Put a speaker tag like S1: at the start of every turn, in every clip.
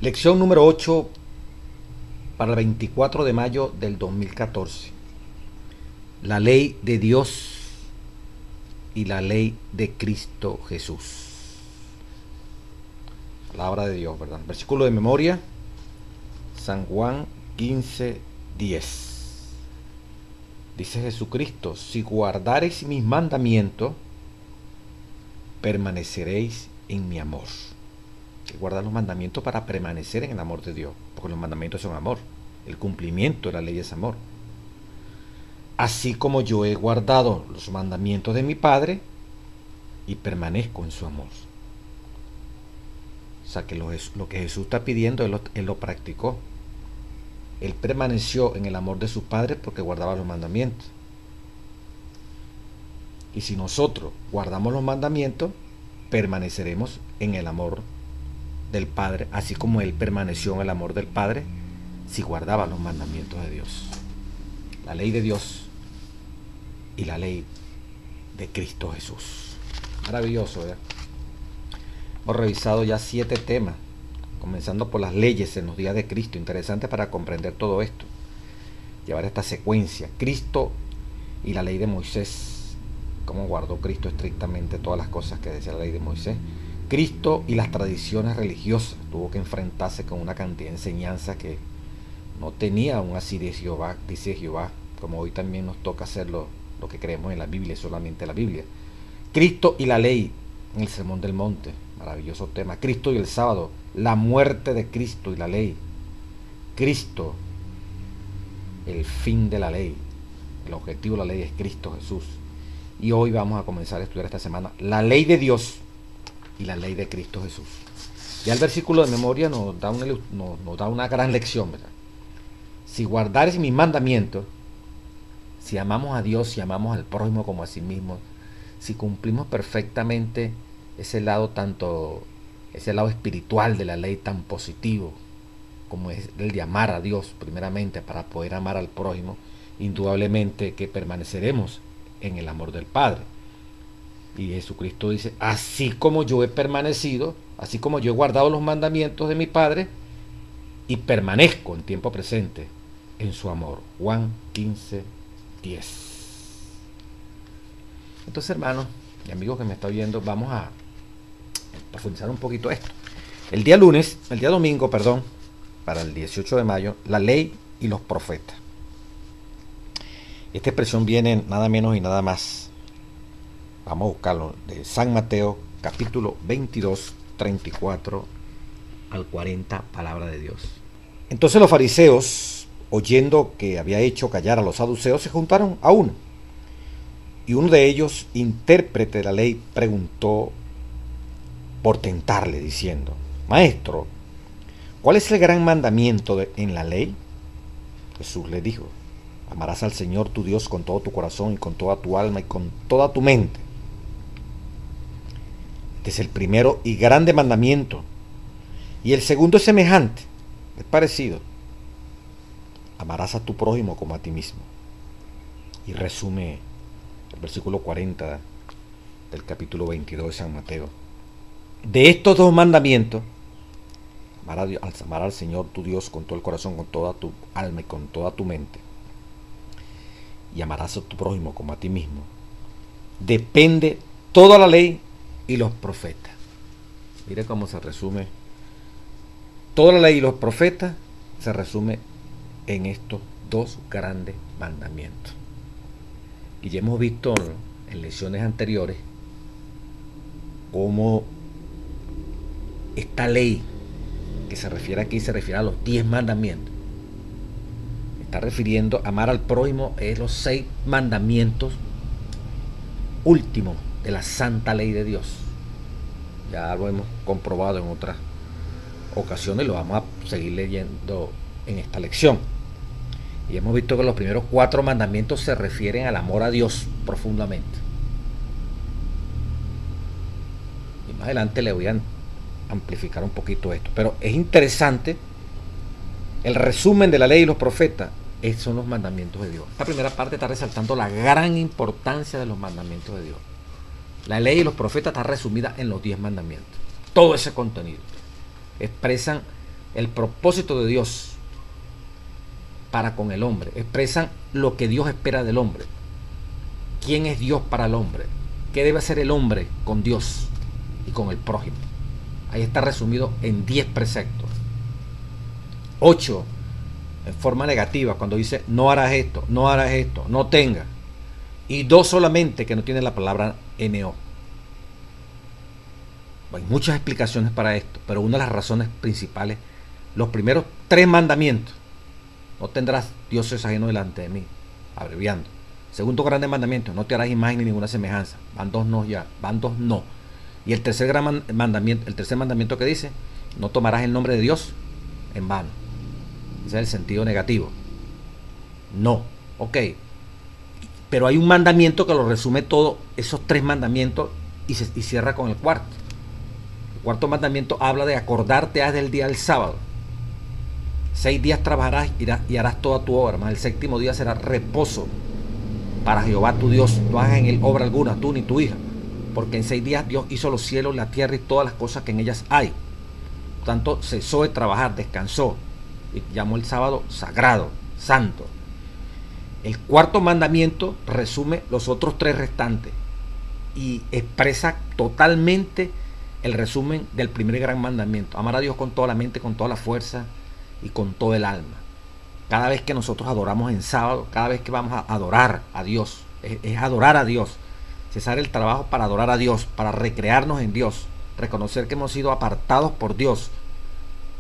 S1: Lección número 8 para el 24 de mayo del 2014. La ley de Dios y la ley de Cristo Jesús. Palabra de Dios, ¿verdad? Versículo de memoria, San Juan 15:10. Dice Jesucristo: si guardareis mis mandamientos, permaneceréis en mi amor. Hay que guardar los mandamientos para permanecer en el amor de Dios, porque los mandamientos son amor. El cumplimiento de la ley es amor. Así como yo he guardado los mandamientos de mi Padre y permanezco en su amor. O sea que lo que Jesús está pidiendo, él lo practicó. Él permaneció en el amor de su Padre porque guardaba los mandamientos. Y si nosotros guardamos los mandamientos, permaneceremos en el amor del Padre, así como Él permaneció en el amor del Padre si guardaba los mandamientos de Dios. La ley de Dios y la ley de Cristo Jesús. Maravilloso, ¿verdad? Hemos revisado ya 7 temas, comenzando por las leyes en los días de Cristo. Interesante para comprender todo esto. Llevar esta secuencia. Cristo y la ley de Moisés. Cómo guardó Cristo estrictamente todas las cosas que decía la ley de Moisés. Cristo y las tradiciones religiosas. Tuvo que enfrentarse con una cantidad de enseñanzas que no tenía aún así de Jehová, dice Jehová, como hoy también nos toca hacer lo que creemos en la Biblia, solamente la Biblia. Cristo y la ley en el Sermón del Monte, maravilloso tema. Cristo y el sábado, la muerte de Cristo y la ley. Cristo, el fin de la ley. El objetivo de la ley es Cristo Jesús. Y hoy vamos a comenzar a estudiar esta semana la ley de Dios y la ley de Cristo Jesús. Ya el versículo de memoria nos da una gran lección, ¿verdad? Si guardares mis mandamientos, si amamos a Dios, si amamos al prójimo como a sí mismo, si cumplimos perfectamente ese lado espiritual de la ley tan positivo como es el de amar a Dios primeramente para poder amar al prójimo, indudablemente que permaneceremos en el amor del Padre. Y Jesucristo dice: así como yo he permanecido, así como yo he guardado los mandamientos de mi Padre y permanezco en tiempo presente en su amor. Juan 15:10. Entonces, hermanos y amigos que me están viendo, vamos a profundizar un poquito esto. El día domingo, para el 18 de mayo, la ley y los profetas. Esta expresión viene nada menos y nada más, vamos a buscarlo, de San Mateo, capítulo 22, 34 al 40, palabra de Dios. Entonces los fariseos, oyendo que había hecho callar a los saduceos, se juntaron a uno. Y uno de ellos, intérprete de la ley, preguntó por tentarle, diciendo: Maestro, ¿cuál es el gran mandamiento en la ley? Jesús le dijo: amarás al Señor tu Dios con todo tu corazón y con toda tu alma y con toda tu mente. Este es el primero y grande mandamiento. Y el segundo es semejante, es parecido: amarás a tu prójimo como a ti mismo. Y resume el versículo 40 del capítulo 22 de San Mateo. De estos dos mandamientos, amar al Señor tu Dios con todo el corazón, con toda tu alma y con toda tu mente, y amarás a tu prójimo como a ti mismo, depende toda la ley y los profetas. Mire cómo se resume. Toda la ley y los profetas se resume en estos dos grandes mandamientos. Y ya hemos visto en lecciones anteriores cómo esta ley que se refiere aquí se refiere a los 10 mandamientos. Está refiriendo a amar al prójimo, es los 6 mandamientos últimos de la santa ley de Dios. Ya lo hemos comprobado en otras ocasiones y lo vamos a seguir leyendo en esta lección. Y hemos visto que los primeros 4 mandamientos se refieren al amor a Dios profundamente. Y más adelante le voy a amplificar un poquito esto. Pero es interesante el resumen de la ley y los profetas. Esos son los mandamientos de Dios. Esta primera parte está resaltando la gran importancia de los mandamientos de Dios. La ley y los profetas está resumida en los 10 mandamientos. Todo ese contenido expresan el propósito de Dios para con el hombre. Expresan lo que Dios espera del hombre. ¿Quién es Dios para el hombre? ¿Qué debe hacer el hombre con Dios y con el prójimo? Ahí está resumido en 10 preceptos. 8 en forma negativa, cuando dice no harás esto, no harás esto, no tengas. Y 2 solamente que no tiene la palabra no. Hay muchas explicaciones para esto, pero una de las razones principales, los primeros 3 mandamientos: no tendrás dioses ajenos delante de mí, abreviando. Segundo grande mandamiento: no te harás imagen ni ninguna semejanza. Van 2 no ya, van 2 no. Y el tercer gran mandamiento, el tercer mandamiento que dice: no tomarás el nombre de Dios en vano. Ese es el sentido negativo. No, ok. Pero hay un mandamiento que lo resume todo, esos 3 mandamientos, y cierra con el cuarto. El cuarto mandamiento habla de acordarte del día del sábado. 6 días trabajarás y harás toda tu obra, mas el séptimo día será reposo para Jehová tu Dios. No hagas en él obra alguna, tú ni tu hija, porque en 6 días Dios hizo los cielos, la tierra y todas las cosas que en ellas hay. Por tanto, cesó de trabajar, descansó y llamó el sábado sagrado, santo. El cuarto mandamiento resume los otros 3 restantes y expresa totalmente el resumen del primer gran mandamiento: amar a Dios con toda la mente, con toda la fuerza y con todo el alma. Cada vez que nosotros adoramos en sábado, cada vez que vamos a adorar a Dios, es adorar a Dios, cesar el trabajo para adorar a Dios, para recrearnos en Dios, reconocer que hemos sido apartados por Dios.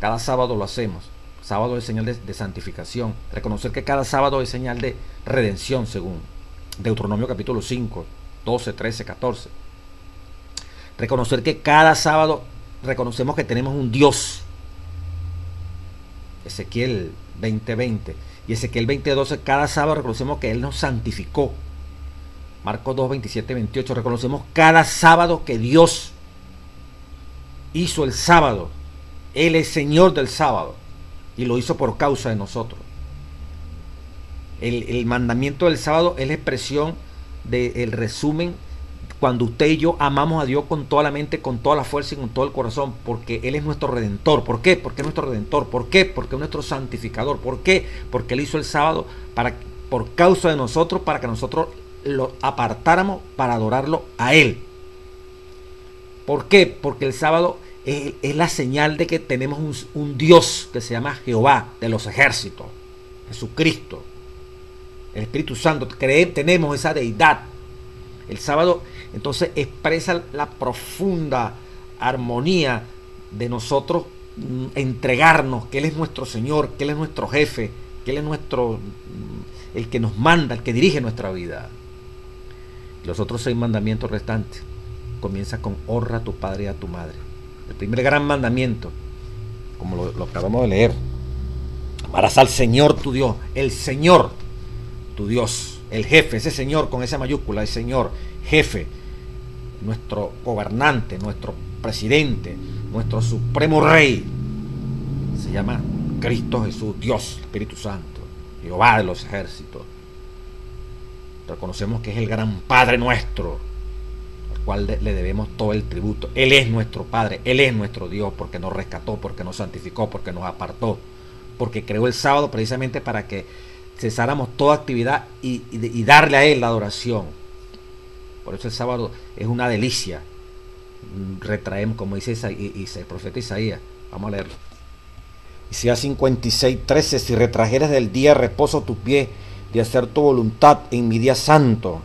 S1: Cada sábado lo hacemos. Sábado es señal de santificación. Reconocer que cada sábado es señal de redención, según Deuteronomio capítulo 5, 12, 13, 14. Reconocer que cada sábado reconocemos que tenemos un Dios. Ezequiel 20:20 y Ezequiel 20:12. Cada sábado reconocemos que Él nos santificó. Marcos 2, 27, 28. Reconocemos cada sábado que Dios hizo el sábado. Él es Señor del sábado y lo hizo por causa de nosotros. El mandamiento del sábado es la expresión del resumen cuando usted y yo amamos a Dios con toda la mente, con toda la fuerza y con todo el corazón, porque Él es nuestro Redentor. ¿Por qué? Porque es nuestro Redentor. ¿Por qué? Porque es nuestro santificador. ¿Por qué? Porque Él hizo el sábado por causa de nosotros, para que nosotros lo apartáramos para adorarlo a Él. ¿Por qué? Porque el sábado es la señal de que tenemos un Dios que se llama Jehová de los ejércitos, Jesucristo, el Espíritu Santo. Tenemos esa deidad. El sábado entonces expresa la profunda armonía de nosotros entregarnos, que Él es nuestro Señor, que Él es nuestro jefe, que Él es el que nos manda, el que dirige nuestra vida. Los otros 6 mandamientos restantes comienza con honra a tu padre y a tu madre. El primer gran mandamiento, como lo acabamos de leer: amarás al Señor tu Dios, el Señor tu Dios, el jefe, ese Señor con esa mayúscula, el Señor, jefe, nuestro gobernante, nuestro presidente, nuestro supremo rey, se llama Cristo Jesús, Dios, Espíritu Santo, Jehová de los ejércitos. Reconocemos que es el gran Padre nuestro, al cual le debemos todo el tributo. Él es nuestro Padre, Él es nuestro Dios, porque nos rescató, porque nos santificó, porque nos apartó, porque creó el sábado precisamente para que cesáramos toda actividad y darle a Él la adoración. Por eso el sábado es una delicia. Retraemos, como dice el profeta Isaías. Vamos a leerlo. Isaías 56:13. Si retrajeres del día de reposo tus pies, de hacer tu voluntad en mi día santo,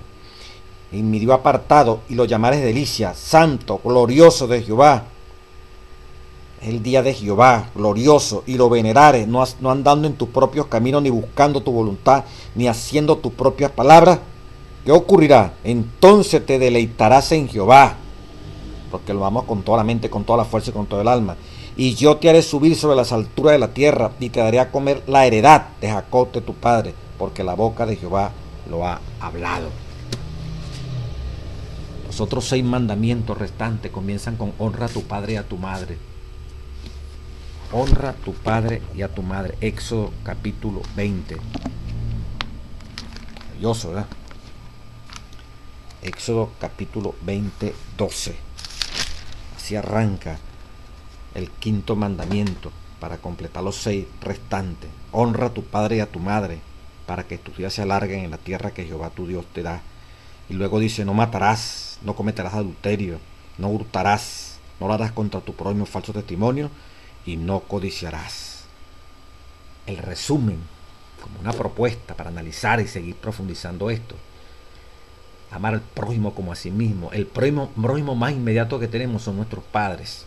S1: en mi día apartado, y lo llamares delicia, santo, glorioso de Jehová. Es el día de Jehová, glorioso, y lo venerares, no andando en tus propios caminos, ni buscando tu voluntad, ni haciendo tus propias palabras. ¿Qué ocurrirá? Entonces te deleitarás en Jehová, porque lo amamos con toda la mente, con toda la fuerza y con todo el alma. Y yo te haré subir sobre las alturas de la tierra, y te daré a comer la heredad de Jacob de tu padre, porque la boca de Jehová lo ha hablado. Los otros 6 mandamientos restantes comienzan con honra a tu padre y a tu madre. Honra a tu padre y a tu madre. Éxodo capítulo 20. Maravilloso, ¿verdad? Éxodo capítulo 20, 12. Así arranca el 5.º mandamiento. para completar los 6 restantes. Honra a tu padre y a tu madre, para que tus días se alarguen en la tierra que Jehová tu Dios te da. Y luego dice, no matarás, no cometerás adulterio, no hurtarás, no harás contra tu prójimo falso testimonio y no codiciarás. El resumen, como una propuesta para analizar y seguir profundizando esto. Amar al prójimo como a sí mismo. El prójimo más inmediato que tenemos son nuestros padres.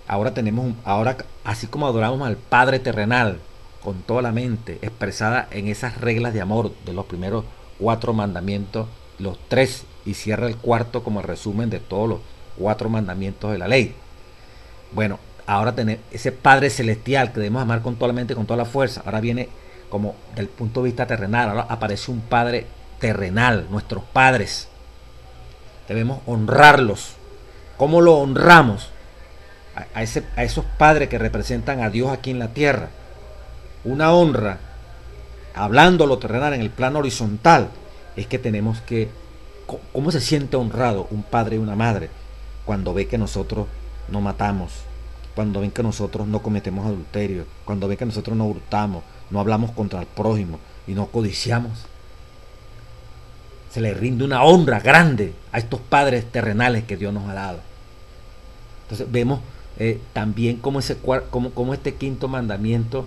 S1: Ahora así como adoramos al Padre terrenal con toda la mente, expresada en esas reglas de amor de los primeros 4 mandamientos, los 3, y cierra el cuarto como el resumen de todos los 4 mandamientos de la ley. Bueno, ahora tenemos ese Padre celestial que debemos amar con toda la mente y con toda la fuerza. Ahora viene como del punto de vista terrenal. Ahora aparece un Padre terrenal, nuestros padres. Debemos honrarlos. ¿Cómo lo honramos? A esos padres que representan a Dios aquí en la tierra. Una honra, hablando lo terrenal en el plano horizontal, es que tenemos que... ¿Cómo se siente honrado un padre y una madre? Cuando ve que nosotros no matamos, cuando ven que nosotros no cometemos adulterio, cuando ven que nosotros no hurtamos, no hablamos contra el prójimo y no codiciamos. Se le rinde una honra grande a estos padres terrenales que Dios nos ha dado. Entonces vemos también como este 5.º mandamiento,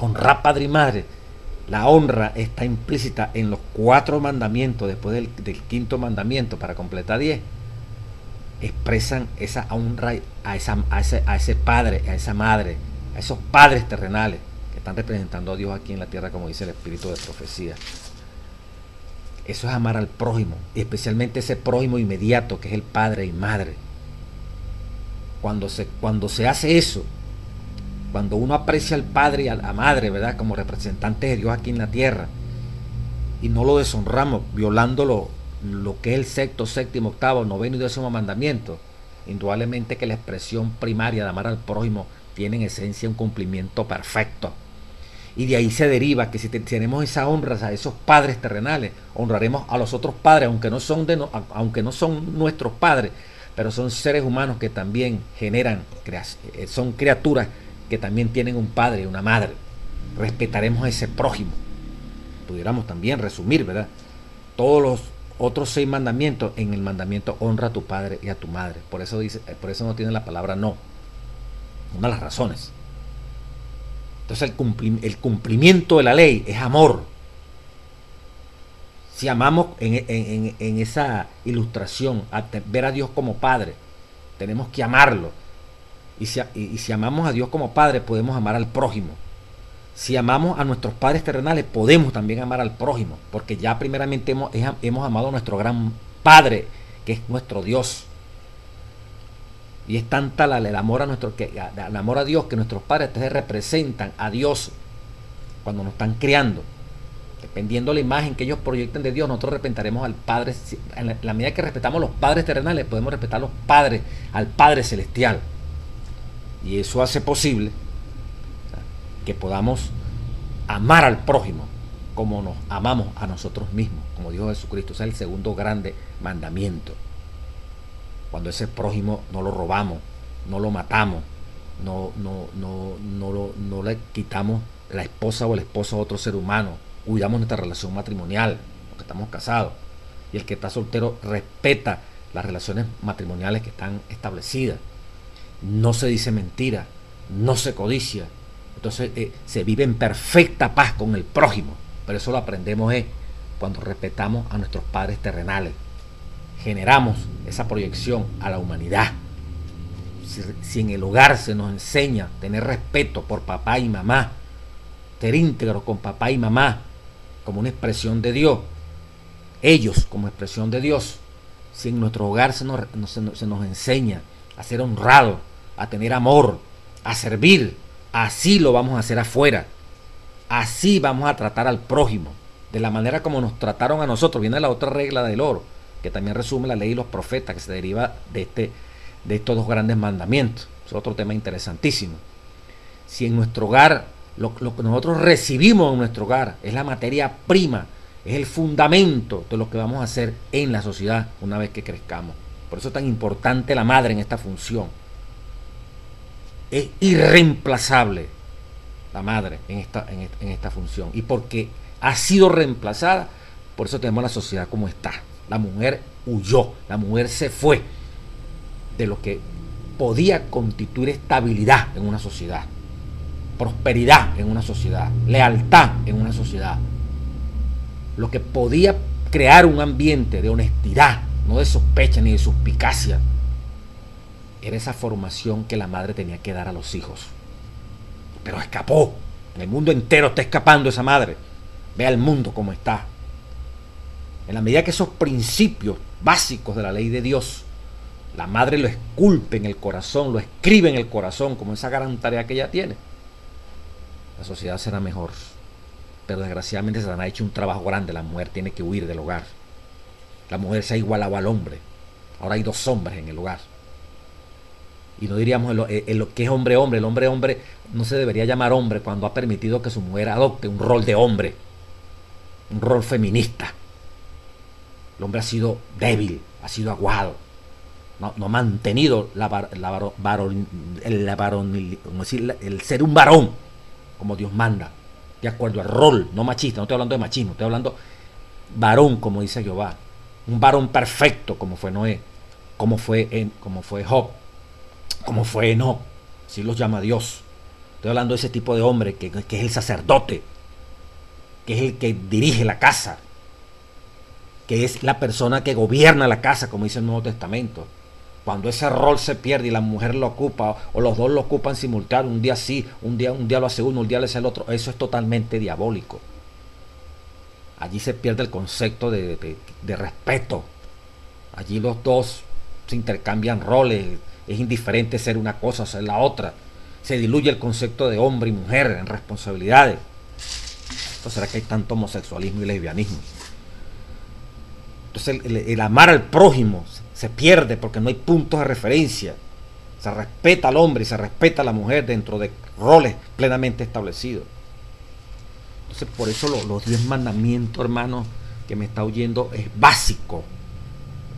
S1: honrar padre y madre. La honra está implícita en los 4 mandamientos después del 5.º mandamiento para completar 10. Expresan esa honra a ese padre, a esa madre, a esos padres terrenales que están representando a Dios aquí en la tierra, como dice el espíritu de profecía. Eso es amar al prójimo, y especialmente ese prójimo inmediato que es el padre y madre. Cuando se hace eso, cuando uno aprecia al padre y a la madre, ¿verdad?, como representantes de Dios aquí en la tierra, y no lo deshonramos violando lo que es el 6º, 7º, 8º, 9º y 10º mandamiento, indudablemente que la expresión primaria de amar al prójimo tiene en esencia un cumplimiento perfecto. Y de ahí se deriva que si tenemos esa honra a esos padres terrenales, honraremos a los otros padres, aunque no son nuestros padres, pero son seres humanos que también son criaturas que también tienen un padre y una madre. Respetaremos a ese prójimo. Pudiéramos también resumir, ¿verdad?, todos los otros 6 mandamientos en el mandamiento honra a tu padre y a tu madre. Por eso no tiene la palabra no. Una de las razones. Entonces el cumplimiento de la ley es amor. Si amamos en esa ilustración, ver a Dios como Padre, tenemos que amarlo. Y si amamos a Dios como Padre, podemos amar al prójimo. Si amamos a nuestros padres terrenales, podemos también amar al prójimo, porque ya primeramente hemos amado a nuestro gran Padre, que es nuestro Dios. Y es tanta el amor a Dios, que nuestros padres representan a Dios cuando nos están criando. Dependiendo de la imagen que ellos proyecten de Dios, nosotros respetaremos al Padre. En la medida que respetamos los padres terrenales, podemos respetar al Padre celestial. Y eso hace posible que podamos amar al prójimo como nos amamos a nosotros mismos, como dijo Jesucristo. Ese es el 2.º grande mandamiento. Cuando ese prójimo no lo robamos, no lo matamos, no le quitamos la esposa o el esposo a otro ser humano, cuidamos nuestra relación matrimonial, porque estamos casados. Y el que está soltero respeta las relaciones matrimoniales que están establecidas. No se dice mentira, no se codicia. Entonces se vive en perfecta paz con el prójimo. Pero eso lo aprendemos cuando respetamos a nuestros padres terrenales. Generamos esa proyección a la humanidad. Si en el hogar se nos enseña a tener respeto por papá y mamá, ser íntegros con papá y mamá como una expresión de Dios, ellos como expresión de Dios, si en nuestro hogar se nos enseña a ser honrados, a tener amor, a servir, así lo vamos a hacer afuera. Así vamos a tratar al prójimo, de la manera como nos trataron a nosotros. Viene la otra regla del oro, que también resume la ley y los profetas, que se deriva de estos 2 grandes mandamientos. Es otro tema interesantísimo. Si en nuestro hogar, lo que nosotros recibimos en nuestro hogar es la materia prima, es el fundamento de lo que vamos a hacer en la sociedad una vez que crezcamos. Por eso es tan importante la madre en esta función. es irreemplazable la madre en esta función. Y porque ha sido reemplazada, por eso tenemos la sociedad como está. La mujer huyó, la mujer se fue de lo que podía constituir estabilidad en una sociedad, prosperidad en una sociedad, lealtad en una sociedad, lo que podía crear un ambiente de honestidad, no de sospecha ni de suspicacia. Era esa formación que la madre tenía que dar a los hijos. Pero escapó. En el mundo entero está escapando esa madre. Vea el mundo como está. En la medida que esos principios básicos de la ley de Dios, la madre lo esculpe en el corazón, lo escribe en el corazón, como esa gran tarea que ella tiene, la sociedad será mejor. Pero desgraciadamente se ha hecho un trabajo grande. La mujer tiene que huir del hogar. La mujer se ha igualado al hombre. Ahora hay 2 hombres en el hogar. Y no diríamos en lo que es hombre. El hombre no se debería llamar hombre cuando ha permitido que su mujer adopte un rol de hombre, un rol feminista. El hombre ha sido débil, ha sido aguado, no ha mantenido el ser un varón como Dios manda, de acuerdo al rol, no machista. No estoy hablando de machismo, estoy hablando varón, como dice Jehová, un varón perfecto, como fue Noé, como fue Job, como fue Enoc. Así los llama Dios. Estoy hablando de ese tipo de hombre que es el sacerdote, que es el que dirige la casa, que es la persona que gobierna la casa, como dice el Nuevo Testamento. Cuando ese rol se pierde y la mujer lo ocupa, o los dos lo ocupan simultáneo, un día sí, un día lo hace uno, un día lo hace el otro, eso es totalmente diabólico. Allí se pierde el concepto de respeto. Allí los dos se intercambian roles. Es indiferente ser una cosa o ser la otra. Se diluye el concepto de hombre y mujer en responsabilidades. ¿Entonces será que hay tanto homosexualismo y lesbianismo? Entonces el amar al prójimo se pierde porque no hay puntos de referencia. Se respeta al hombre y se respeta a la mujer dentro de roles plenamente establecidos. Entonces por eso los 10 mandamientos, hermanos, que me está oyendo, es básico.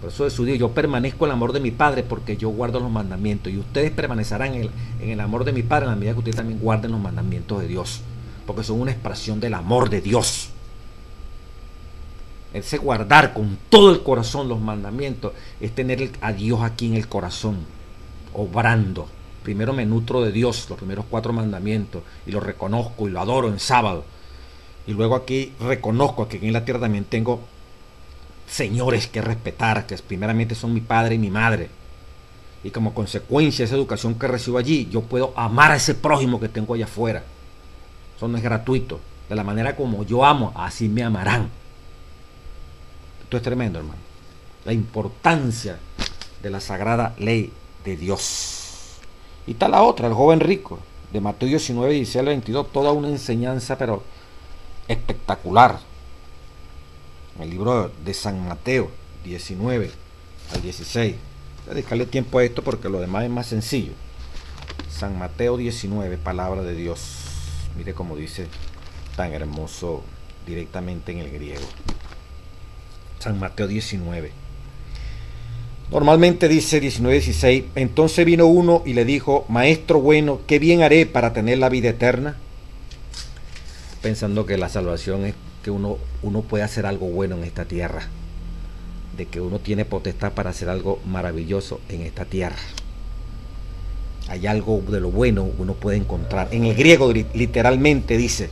S1: Por eso Jesús dijo: yo permanezco en el amor de mi Padre porque yo guardo los mandamientos, y ustedes permanecerán en el amor de mi Padre en la medida que ustedes también guarden los mandamientos de Dios, porque son una expresión del amor de Dios. Ese guardar con todo el corazón los mandamientos es tener a Dios aquí en el corazón, obrando. Primero me nutro de Dios, los primeros 4 mandamientos, y lo reconozco y lo adoro en sábado. Y luego aquí reconozco que aquí en la tierra también tengo señores que respetar, que primeramente son mi padre y mi madre. Y como consecuencia de esa educación que recibo allí, yo puedo amar a ese prójimo que tengo allá afuera. Eso no es gratuito. De la manera como yo amo, así me amarán. Esto es tremendo, hermano. La importancia de la sagrada ley de Dios. Y está la otra, el joven rico, de Mateo 19, 16 al 22. Toda una enseñanza, pero espectacular. El libro de San Mateo 19 al 16. Voy a dedicarle tiempo a esto porque lo demás es más sencillo. San Mateo 19, palabra de Dios. Mire cómo dice tan hermoso directamente en el griego. San Mateo 19. Normalmente dice 19:16. Entonces vino uno y le dijo: Maestro bueno, ¿qué bien haré para tener la vida eterna? Pensando que la salvación es que uno puede hacer algo bueno en esta tierra, de que uno tiene potestad para hacer algo maravilloso en esta tierra. Hay algo de lo bueno uno puede encontrar. En el griego literalmente dice: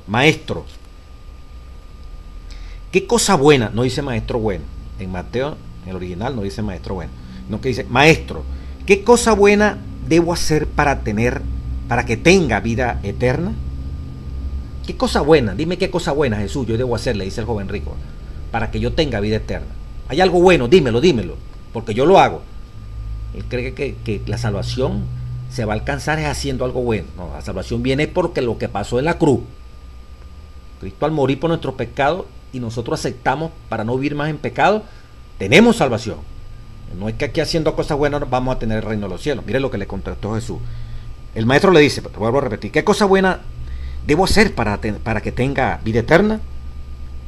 S1: Maestro, ¿qué cosa buena? No dice maestro bueno. En Mateo, en el original, no dice maestro bueno, no, que dice: Maestro, ¿qué cosa buena debo hacer para que tenga vida eterna? ¿Qué cosa buena? Dime qué cosa buena, Jesús, yo debo hacer, le dice el joven rico, para que yo tenga vida eterna. Hay algo bueno, dímelo, porque yo lo hago. Él cree que la salvación se va a alcanzar es haciendo algo bueno. No, la salvación viene porque lo que pasó en la cruz. Cristo al morir por nuestros pecados y nosotros aceptamos para no vivir más en pecado, tenemos salvación. No es que aquí haciendo cosas buenas vamos a tener el reino de los cielos. Mire lo que le contestó Jesús. El maestro le dice, te vuelvo a repetir: ¿qué cosa buena debo hacer para que tenga vida eterna?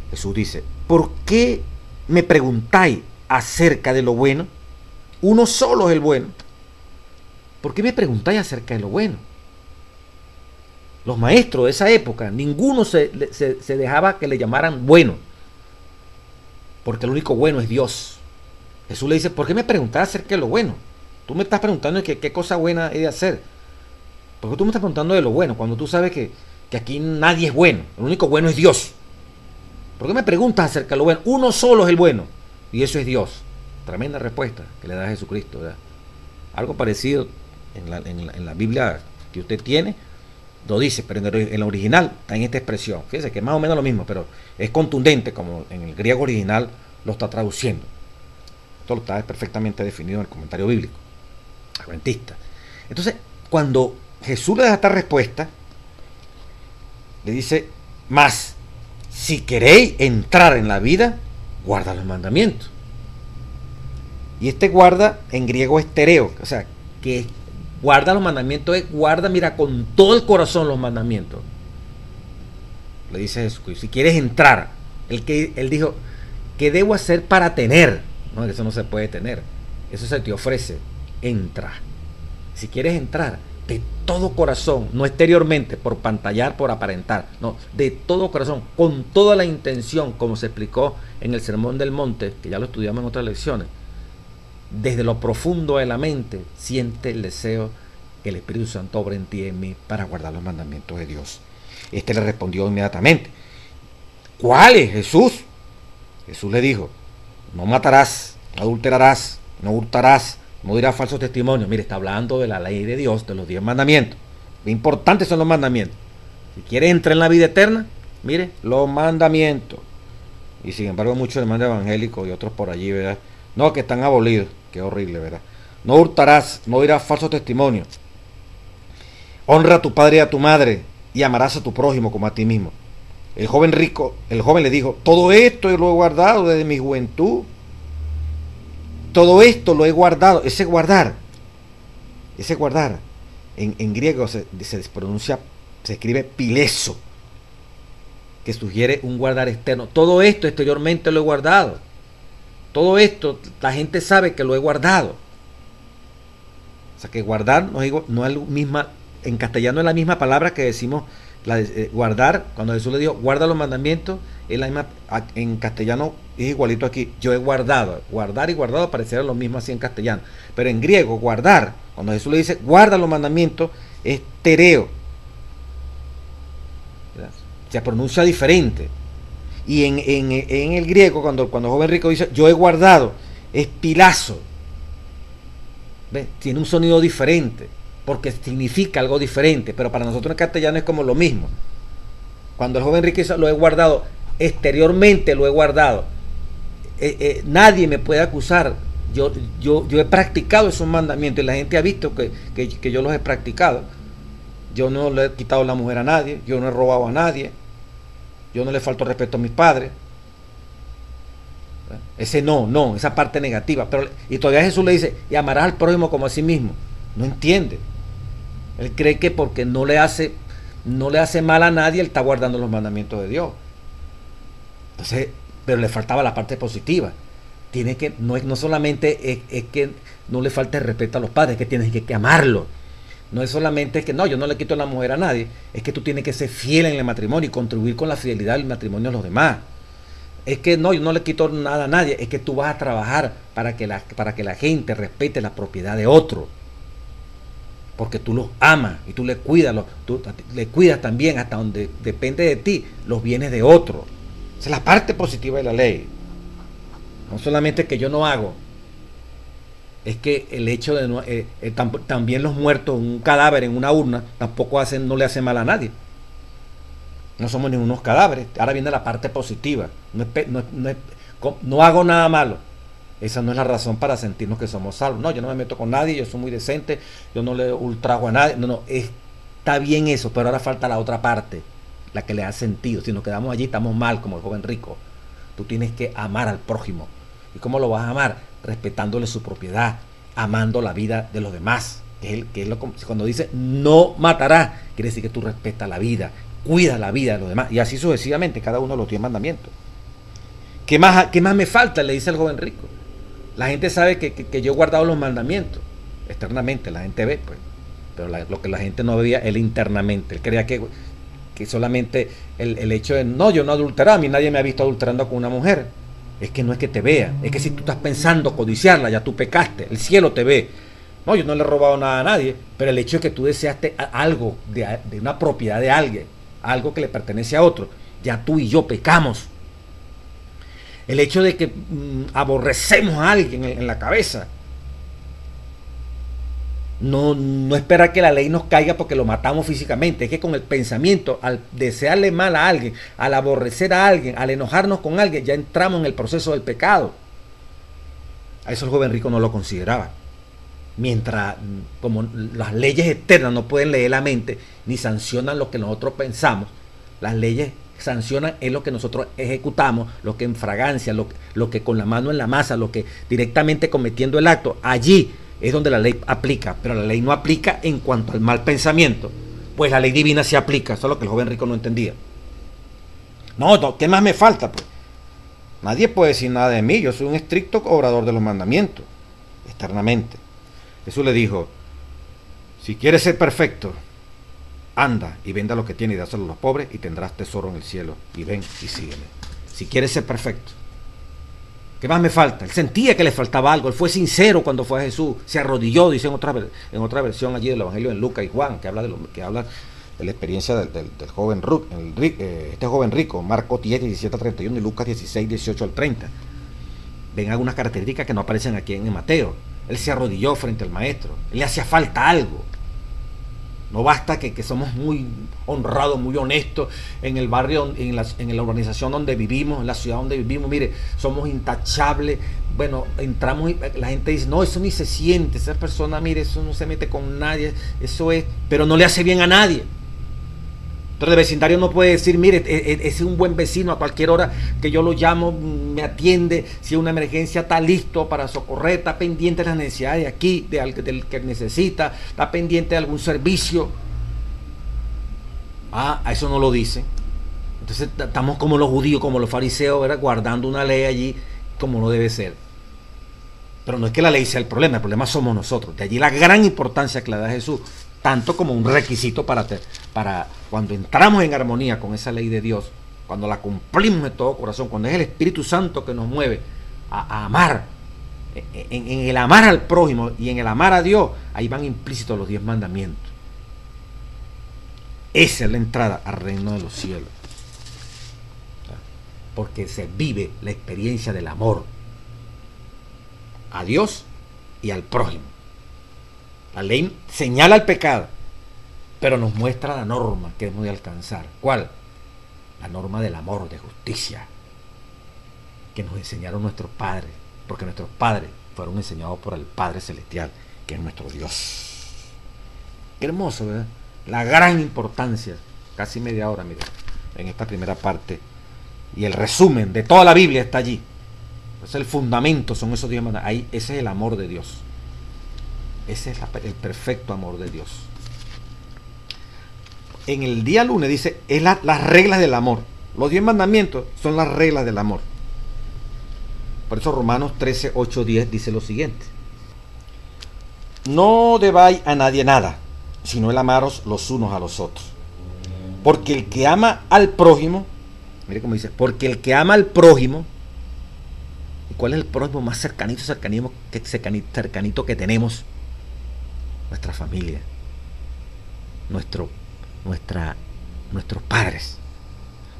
S1: Jesús dice: ¿por qué me preguntáis acerca de lo bueno? Uno solo es el bueno. ¿por qué me preguntáis acerca de lo bueno? Los maestros de esa época, ninguno se dejaba que le llamaran bueno, porque el único bueno es Dios. Jesús le dice, ¿por qué me preguntás acerca de lo bueno? Tú me estás preguntando de qué cosa buena he de hacer. ¿Por qué tú me estás preguntando de lo bueno cuando tú sabes que aquí nadie es bueno? El único bueno es Dios. ¿Por qué me preguntas acerca de lo bueno? Uno solo es el bueno, y eso es Dios. Tremenda respuesta que le da a Jesucristo, ¿verdad? Algo parecido en la Biblia que usted tiene, lo dice, pero en el original está en esta expresión. Fíjese que es más o menos lo mismo, pero es contundente, como en el griego original lo está traduciendo. Esto lo está perfectamente definido en el comentario bíblico adventista. Entonces, cuando Jesús le da esta respuesta, le dice, más, si queréis entrar en la vida, guarda los mandamientos. Y este guarda en griego es tereo, o sea, que guarda los mandamientos es guarda, mira, con todo el corazón los mandamientos. Le dice Jesucristo, si quieres entrar, él dijo, ¿qué debo hacer para tener? No, eso no se puede tener, eso se te ofrece, entra. Si quieres entrar de todo corazón, no exteriormente, por pantallar, por aparentar, no, de todo corazón, con toda la intención, como se explicó en el Sermón del Monte, que ya lo estudiamos en otras lecciones, desde lo profundo de la mente, siente el deseo que el Espíritu Santo obra en ti y en mí para guardar los mandamientos de Dios. Este le respondió inmediatamente, ¿cuáles, Jesús? Jesús le dijo, no matarás, no adulterarás, no hurtarás, no dirás falsos testimonios. Mire, está hablando de la ley de Dios, de los 10 mandamientos. Lo importante son los mandamientos. Si quieres entrar en la vida eterna, mire, los mandamientos. Y sin embargo muchos hermanos evangélicos y otros por allí, ¿verdad? No, que están abolidos. Qué horrible, ¿verdad? No hurtarás, no dirás falsos testimonios. Honra a tu padre y a tu madre, y amarás a tu prójimo como a ti mismo. El joven le dijo, todo esto yo lo he guardado desde mi juventud. Todo esto lo he guardado. Ese guardar, en griego se pronuncia, se escribe pileso, que sugiere un guardar externo. Todo esto exteriormente lo he guardado. Todo esto, la gente sabe que lo he guardado. O sea que guardar no es la misma, en castellano es la misma palabra que decimos guardar. Cuando Jesús le dijo, guarda los mandamientos, es la misma, en castellano es igualito aquí. Yo he guardado. Guardar y guardado parecieran lo mismo así en castellano. Pero en griego, guardar, cuando Jesús le dice, guarda los mandamientos, es tereo. ¿Verdad? Se pronuncia diferente. Y en el griego, cuando el joven rico dice, yo he guardado, es pilazo. ¿Ves? Tiene un sonido diferente, porque significa algo diferente, pero para nosotros en castellano es como lo mismo. Cuando el joven rico dice, lo he guardado, exteriormente lo he guardado. Nadie me puede acusar. Yo he practicado esos mandamientos y la gente ha visto que yo los he practicado. Yo no le he quitado la mujer a nadie, yo no he robado a nadie, yo no le falto respeto a mis padres. Ese no, esa parte negativa. Y todavía Jesús le dice, y amarás al prójimo como a sí mismo. No entiende. Él cree que porque no le hace mal a nadie, él está guardando los mandamientos de Dios. Entonces, pero le faltaba la parte positiva. Tiene que, no solamente es que no le falte respeto a los padres, es que tienes que amarlo. No es solamente que yo no le quito la mujer a nadie, es que tú tienes que ser fiel en el matrimonio y contribuir con la fidelidad del matrimonio a los demás. Es que yo no le quito nada a nadie, es que tú vas a trabajar para que la gente respete la propiedad de otro. Porque tú los amas y tú le cuidas también hasta donde depende de ti los bienes de otro. Esa es la parte positiva de la ley. No solamente que yo no hago, es que el hecho de también los muertos, un cadáver en una urna, tampoco no le hace mal a nadie. No somos ningunos cadáveres. Ahora viene la parte positiva. No hago nada malo. Esa no es la razón para sentirnos que somos salvos. No, yo no me meto con nadie, yo soy muy decente, yo no le ultrajo a nadie. No, está bien eso, pero ahora falta la otra parte, la que le da sentido. Si nos quedamos allí, estamos mal, como el joven rico. Tú tienes que amar al prójimo. ¿Y cómo lo vas a amar? Respetándole su propiedad, amando la vida de los demás. Cuando dice no matarás, quiere decir que tú respetas la vida, cuidas la vida de los demás. Y así sucesivamente, cada uno de los 10 mandamientos. ¿Qué más me falta? Le dice el joven rico. La gente sabe que yo he guardado los mandamientos. externamente la gente ve, pues, pero lo que la gente no veía, él internamente. Él creía que solamente el hecho de, no, yo no adulteraba, a mí nadie me ha visto adulterando con una mujer. Es que no es que te vea, es que si tú estás pensando codiciarla, ya tú pecaste, el cielo te ve. No, yo no le he robado nada a nadie, pero el hecho de que tú deseaste algo de una propiedad de alguien, algo que le pertenece a otro, ya tú y yo pecamos. El hecho de que aborrecemos a alguien en la cabeza, no espera que la ley nos caiga porque lo matamos físicamente. Es que con el pensamiento, al desearle mal a alguien, al aborrecer a alguien, al enojarnos con alguien, ya entramos en el proceso del pecado. A eso el joven rico no lo consideraba. Mientras, como las leyes eternas no pueden leer la mente, ni sancionan lo que nosotros pensamos, las leyes sancionan es lo que nosotros ejecutamos, lo que en fragancia, lo que con la mano en la masa, lo que directamente cometiendo el acto, allí es donde la ley aplica, pero la ley no aplica en cuanto al mal pensamiento, pues la ley divina sí aplica. Eso es lo que el joven rico no entendía. No, ¿qué más me falta? Pues nadie puede decir nada de mí, yo soy un estricto obrador de los mandamientos, externamente. Jesús le dijo, si quieres ser perfecto, anda y venda lo que tienes y dáselo a los pobres y tendrás tesoro en el cielo, y ven y sígueme. Si quieres ser perfecto, ¿qué más me falta? Él sentía que le faltaba algo, él fue sincero cuando fue a Jesús, se arrodilló, dice en otra versión allí del Evangelio de Lucas y Juan, que habla de la experiencia del joven este joven rico, Marcos 10, 17 al 31 y Lucas 16, 18 al 30. Ven algunas características que no aparecen aquí en Mateo. Él se arrodilló frente al maestro, él le hacía falta algo. No basta que somos muy honrados, muy honestos en el barrio, en la urbanización donde vivimos, en la ciudad donde vivimos. Mire, somos intachables. Bueno, entramos y la gente dice, no, eso ni se siente. Esa persona, mire, eso no se mete con nadie. Eso es, pero no le hace bien a nadie. Entonces el vecindario no puede decir, mire, es un buen vecino, a cualquier hora que yo lo llamo, me atiende, si hay una emergencia está listo para socorrer, está pendiente de las necesidades de aquí, del que necesita, está pendiente de algún servicio. A eso no lo dice. Entonces estamos como los judíos, como los fariseos, ¿verdad? Guardando una ley allí como no debe ser. Pero no es que la ley sea el problema somos nosotros. De allí la gran importancia que le da Jesús, tanto como un requisito para cuando entramos en armonía con esa ley de Dios, cuando la cumplimos de todo corazón, cuando es el Espíritu Santo que nos mueve a amar, en el amar al prójimo y en el amar a Dios, ahí van implícitos los 10 mandamientos. Esa es la entrada al reino de los cielos, porque se vive la experiencia del amor a Dios y al prójimo. La ley señala el pecado, pero nos muestra la norma que hemos de alcanzar. ¿Cuál? La norma del amor, de justicia, que nos enseñaron nuestros padres, porque nuestros padres fueron enseñados por el Padre Celestial, que es nuestro Dios. Qué hermoso, ¿verdad? La gran importancia, casi media hora, mire, en esta primera parte, y el resumen de toda la Biblia está allí. Es el fundamento, son esos 10 mandamientos. Ahí, ese es el amor de Dios. Ese es el perfecto amor de Dios. En el día lunes dice, es las reglas del amor. Los 10 mandamientos son las reglas del amor. Por eso Romanos 13, 8, 10 dice lo siguiente. No debáis a nadie nada, sino el amaros los unos a los otros. Porque el que ama al prójimo, mire cómo dice, porque el que ama al prójimo, ¿y cuál es el prójimo más cercanito que tenemos? Nuestra familia, nuestros padres.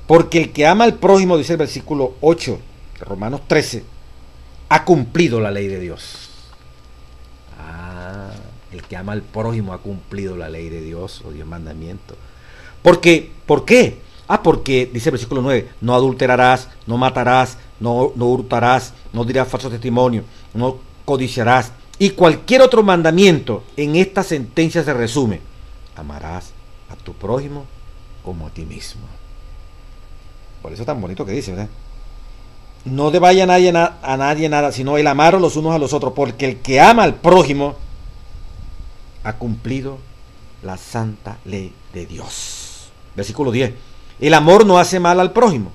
S1: Porque el que ama al prójimo, dice el versículo 8 de Romanos 13, ha cumplido la ley de Dios. El que ama al prójimo ha cumplido la ley de Dios, o 10 mandamientos. ¿Por qué? Porque dice el versículo 9, no adulterarás, no matarás, no hurtarás, no dirás falso testimonio, no codiciarás. Y cualquier otro mandamiento en esta sentencia se resume: amarás a tu prójimo como a ti mismo. Por eso tan bonito que dice, ¿verdad? No debáis a nadie nada, sino el amaros los unos a los otros, porque el que ama al prójimo ha cumplido la santa ley de Dios. Versículo 10. El amor no hace mal al prójimo,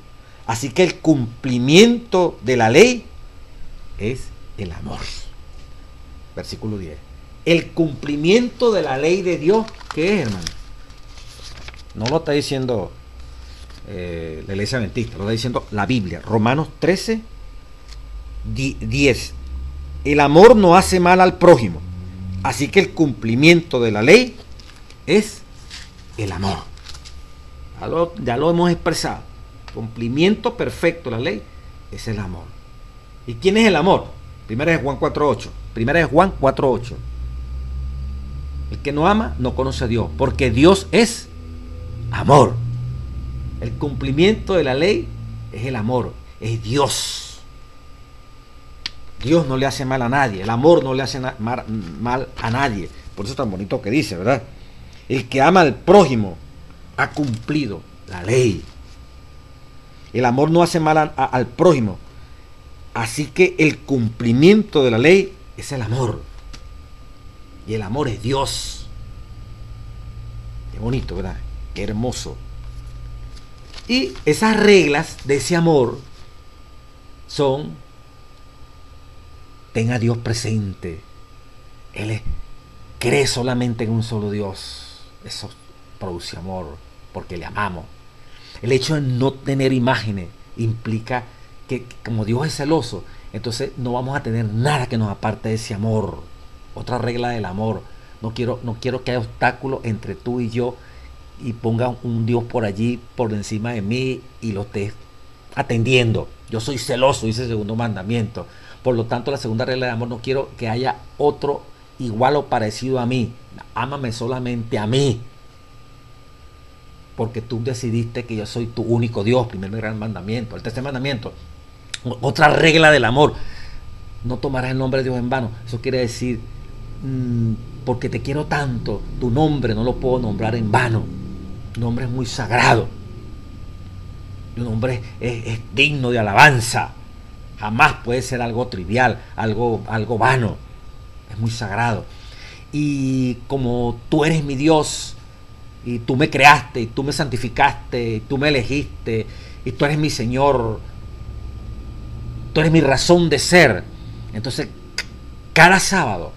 S1: así que el cumplimiento de la ley es el amor. Versículo 10. El cumplimiento de la ley de Dios, ¿qué es, hermano? No lo está diciendo la iglesia adventista, lo está diciendo la Biblia. Romanos 13, 10. El amor no hace mal al prójimo, así que el cumplimiento de la ley es el amor. Ya lo hemos expresado. Cumplimiento perfecto de la ley es el amor. ¿Y quién es el amor? Primera es Juan 4:8. Primera es Juan 4:8. El que no ama no conoce a Dios, porque Dios es amor. El cumplimiento de la ley es el amor, es Dios. Dios no le hace mal a nadie, el amor no le hace mal a nadie. Por eso es tan bonito que dice, ¿verdad? El que ama al prójimo ha cumplido la ley. El amor no hace mal al prójimo. Así que el cumplimiento de la ley es el amor. Y el amor es Dios. Qué bonito, ¿verdad? Qué hermoso. Y esas reglas de ese amor son: ten a Dios presente. Cree solamente en un solo Dios. Eso produce amor, porque le amamos. El hecho de no tener imágenes implica que como Dios es celoso, entonces no vamos a tener nada que nos aparte de ese amor. Otra regla del amor: no quiero que haya obstáculos entre tú y yo, y ponga un Dios por allí, por encima de mí, y lo estés atendiendo. Yo soy celoso, dice el segundo mandamiento. Por lo tanto, la segunda regla del amor: no quiero que haya otro igual o parecido a mí. Ámame solamente a mí, porque tú decidiste que yo soy tu único Dios. Primer gran mandamiento. El tercer mandamiento, otra regla del amor: no tomarás el nombre de Dios en vano. Eso quiere decir, porque te quiero tanto, tu nombre no lo puedo nombrar en vano. Tu nombre es muy sagrado. Tu nombre es digno de alabanza. Jamás puede ser algo trivial, algo vano. Es muy sagrado. Y como tú eres mi Dios, y tú me creaste, y tú me santificaste, y tú me elegiste, y tú eres mi Señor, tú eres mi razón de ser, entonces cada sábado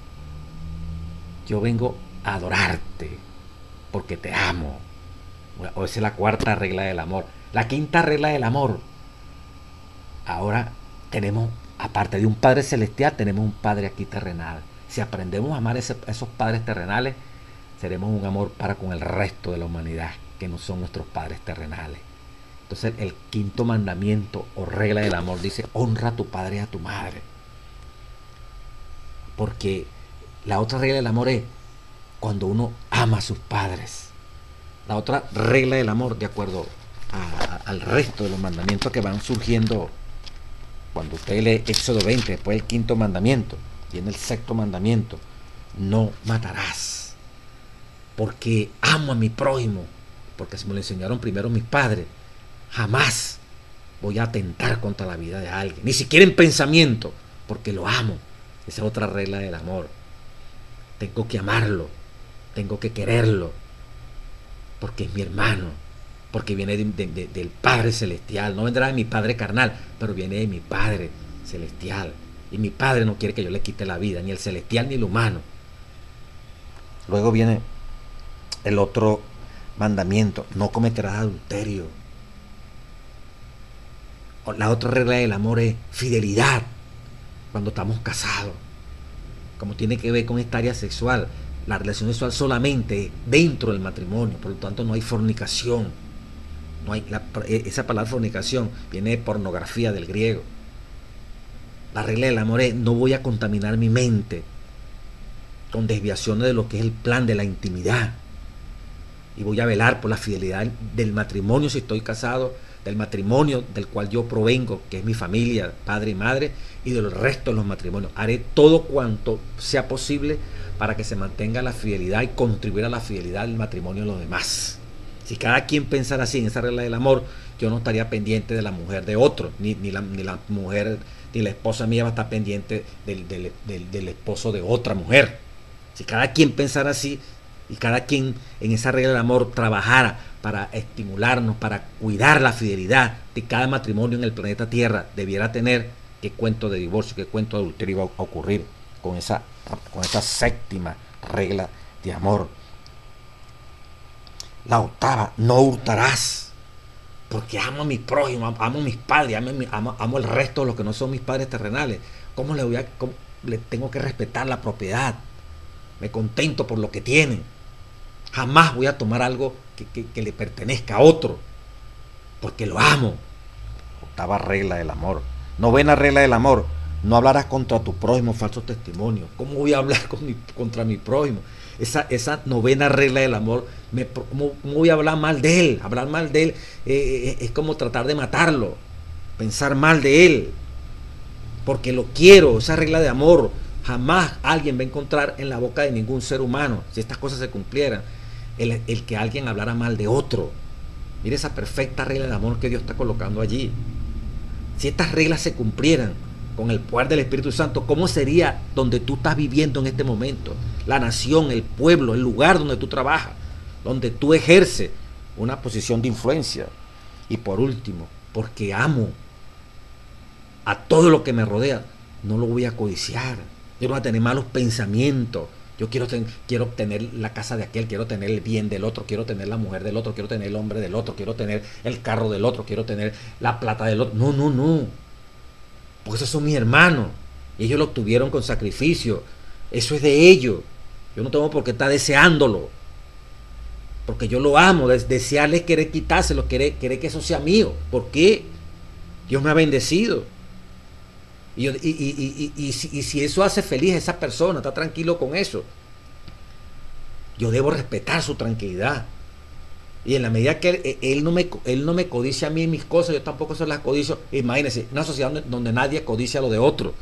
S1: yo vengo a adorarte porque te amo. O esa es la cuarta regla del amor. La quinta regla del amor: ahora tenemos, aparte de un Padre celestial, tenemos un Padre aquí terrenal. Si aprendemos a amar a esos padres terrenales, seremos un amor para con el resto de la humanidad, que no son nuestros padres terrenales. Entonces el quinto mandamiento o regla del amor dice: honra a tu padre y a tu madre. Porque la otra regla del amor es cuando uno ama a sus padres. La otra regla del amor, de acuerdo al resto de los mandamientos que van surgiendo, cuando usted lee Éxodo 20, después el quinto mandamiento, viene el sexto mandamiento: no matarás. Porque amo a mi prójimo, porque se me lo enseñaron primero mis padres. Jamás voy a atentar contra la vida de alguien, ni siquiera en pensamiento, porque lo amo. Esa es otra regla del amor. Tengo que amarlo, tengo que quererlo, porque es mi hermano, porque viene del Padre Celestial. No vendrá de mi Padre carnal, pero viene de mi Padre Celestial. Y mi Padre no quiere que yo le quite la vida, ni el celestial ni el humano. Luego viene el otro mandamiento: no cometerás adulterio. La otra regla del amor es fidelidad cuando estamos casados, como tiene que ver con esta área sexual. La relación sexual solamente dentro del matrimonio, por lo tanto no hay fornicación. No hay esa palabra fornicación viene de pornografía, del griego. La regla del amor es: no voy a contaminar mi mente con desviaciones de lo que es el plan de la intimidad, y voy a velar por la fidelidad del matrimonio si estoy casado, del matrimonio del cual yo provengo, que es mi familia, padre y madre, y del resto de los matrimonios. Haré todo cuanto sea posible para que se mantenga la fidelidad y contribuir a la fidelidad del matrimonio de los demás. Si cada quien pensara así en esa regla del amor, yo no estaría pendiente de la mujer de otro, ni la mujer, ni la esposa mía va a estar pendiente del esposo de otra mujer. Si cada quien pensara así, y cada quien en esa regla del amor trabajara para estimularnos, para cuidar la fidelidad de cada matrimonio en el planeta Tierra, debiera tener, qué cuento de divorcio, qué cuento de adulterio iba a ocurrir. con esa séptima regla de amor. La octava, no hurtarás, porque amo a mi prójimo, amo a mis padres, amo el resto de los que no son mis padres terrenales. ¿Cómo le tengo que respetar la propiedad? Me contento por lo que tienen. Jamás voy a tomar algo que le pertenezca a otro, porque lo amo. Octava regla del amor. Novena regla del amor, no hablarás contra tu prójimo falso testimonio. ¿Cómo voy a hablar contra mi prójimo? Esa novena regla del amor, ¿cómo voy a hablar mal de él? Hablar mal de él es como tratar de matarlo, pensar mal de él, porque lo quiero. Esa regla de amor jamás alguien va a encontrar en la boca de ningún ser humano, si estas cosas se cumplieran, el que alguien hablara mal de otro. Mire esa perfecta regla de amor que Dios está colocando allí. Si estas reglas se cumplieran con el poder del Espíritu Santo, ¿cómo sería donde tú estás viviendo en este momento? La nación, el pueblo, el lugar donde tú trabajas, donde tú ejerces una posición de influencia. Y por último, porque amo a todo lo que me rodea, no lo voy a codiciar. Yo no voy a tener malos pensamientos. Yo quiero tener la casa de aquel, quiero tener el bien del otro, quiero tener la mujer del otro, quiero tener el hombre del otro, quiero tener el carro del otro, quiero tener la plata del otro. No. Porque esos son mis hermanos. Ellos lo obtuvieron con sacrificio. Eso es de ellos. Yo no tengo por qué estar deseándolo. Porque yo lo amo. Desearles querer quitárselo, querer que eso sea mío. ¿Por qué? Dios me ha bendecido. Y si eso hace feliz a esa persona, está tranquilo con eso, yo debo respetar su tranquilidad. Y en la medida que él no me codicia a mí mis cosas, yo tampoco se las codicio. Imagínense, una sociedad donde nadie codicia lo de otro.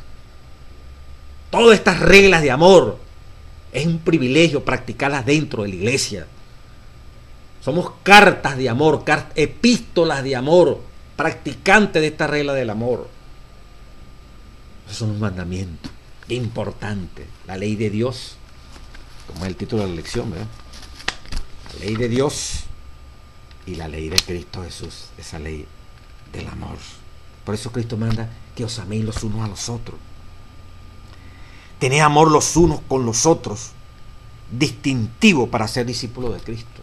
S1: Todas estas reglas de amor es un privilegio practicarlas dentro de la iglesia. Somos cartas de amor, epístolas de amor, practicantes de esta regla del amor. Esos son los mandamientos. Qué importante. La ley de Dios, como es el título de la lección, ¿verdad? La ley de Dios y la ley de Cristo Jesús, esa ley del amor. Por eso Cristo manda que os améis los unos a los otros. Tened amor los unos con los otros, distintivo para ser discípulos de Cristo.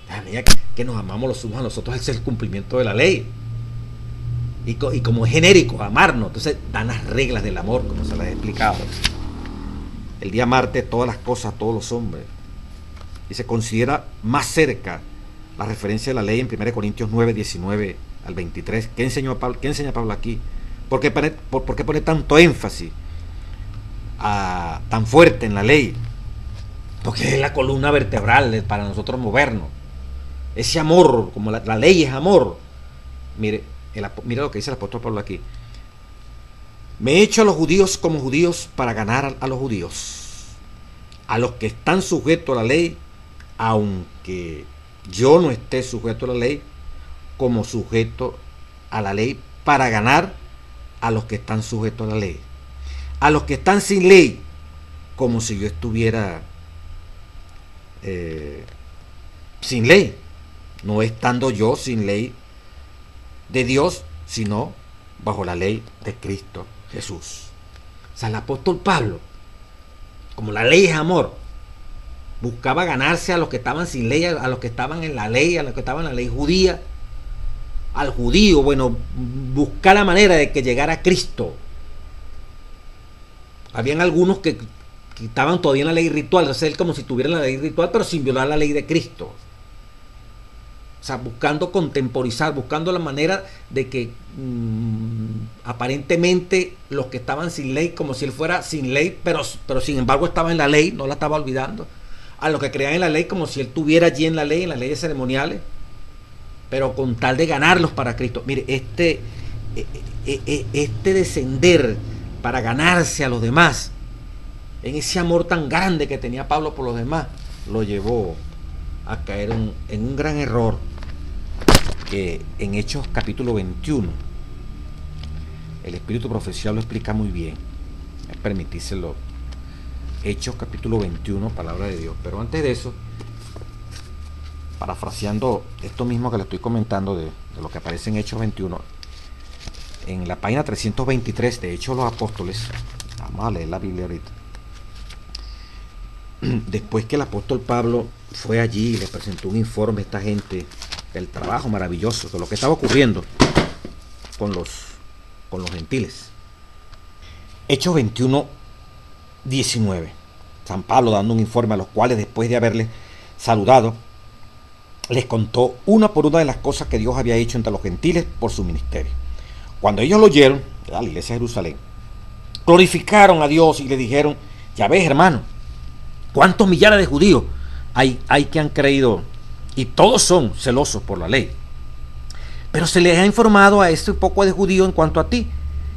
S1: A medida que nos amamos los unos a los otros, ese es el cumplimiento de la ley. Y como es genérico, amarnos, entonces dan las reglas del amor, como se las he explicado. El día martes, todas las cosas, todos los hombres. Y se considera más cerca la referencia de la ley en 1 Corintios 9, 19 al 23. ¿Qué enseña Pablo aquí? ¿Por qué pone tanto énfasis tan fuerte en la ley? Porque es la columna vertebral para nosotros movernos. Ese amor, como la ley es amor. Mire lo que dice el apóstol Pablo aquí. Me he hecho a los judíos como judíos para ganar a los judíos, a los que están sujetos a la ley, aunque yo no esté sujeto a la ley, como sujeto a la ley para ganar a los que están sujetos a la ley, a los que están sin ley, como si yo estuviera sin ley, no estando yo sin ley de Dios, sino bajo la ley de Cristo Jesús. O sea, el apóstol Pablo, como la ley es amor, buscaba ganarse a los que estaban sin ley, a los que estaban en la ley, a los que estaban en la ley judía, al judío, buscar la manera de que llegara a Cristo. Habían algunos que estaban todavía en la ley ritual, o sea, él como si tuvieran la ley ritual, pero sin violar la ley de Cristo. O sea, buscando contemporizar, buscando la manera de que aparentemente los que estaban sin ley, como si él fuera sin ley, pero sin embargo estaba en la ley, no la estaba olvidando. A los que creían en la ley, como si él estuviera allí en las leyes ceremoniales, pero con tal de ganarlos para Cristo. Mire, este descender para ganarse a los demás, en ese amor tan grande que tenía Pablo por los demás, lo llevó a caer en un gran error que en Hechos capítulo 21 el Espíritu Profesional lo explica muy bien. Permitírselo. Hechos capítulo 21, palabra de Dios. Pero antes de eso, parafraseando esto mismo que le estoy comentando de lo que aparece en Hechos 21, en la página 323 de Hechos de los Apóstoles, la Vamos a leer la Biblia ahorita. Después que el apóstol Pablo fue allí y le presentó un informe a esta gente del trabajo maravilloso, de lo que estaba ocurriendo con los gentiles. Hechos 21, 19. San Pablo dando un informe a los cuales, después de haberles saludado, les contó una por una de las cosas que Dios había hecho entre los gentiles por su ministerio. Cuando ellos lo oyeron, la iglesia de Jerusalén, glorificaron a Dios y le dijeron: ya ves, hermano, cuántos millares de judíos hay que han creído, y todos son celosos por la ley. Pero se les ha informado a este poco de judíos en cuanto a ti,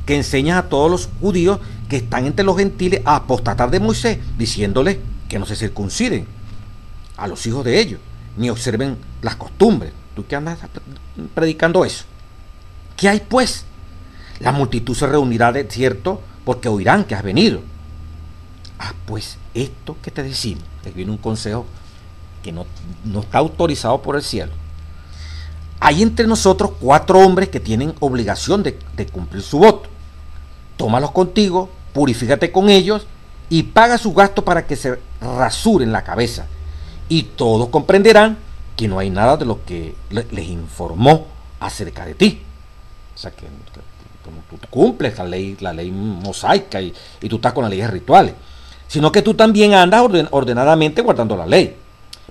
S1: que enseñas a todos los judíos que están entre los gentiles a apostatar de Moisés, diciéndoles que no se circunciden a los hijos de ellos, ni observen las costumbres. ¿Tú qué andas predicando eso? ¿Qué hay pues? La multitud se reunirá de cierto, porque oirán que has venido. Pues esto que te decimos, les viene un consejo que no está autorizado por el cielo. Hay entre nosotros 4 hombres que tienen obligación de cumplir su voto. Tómalos contigo, purifícate con ellos y paga sus gastos para que se rasuren la cabeza. Y todos comprenderán que no hay nada de lo que les informó acerca de ti. O sea, que tú cumples la ley mosaica y tú estás con las leyes rituales, sino que tú también andas ordenadamente guardando la ley.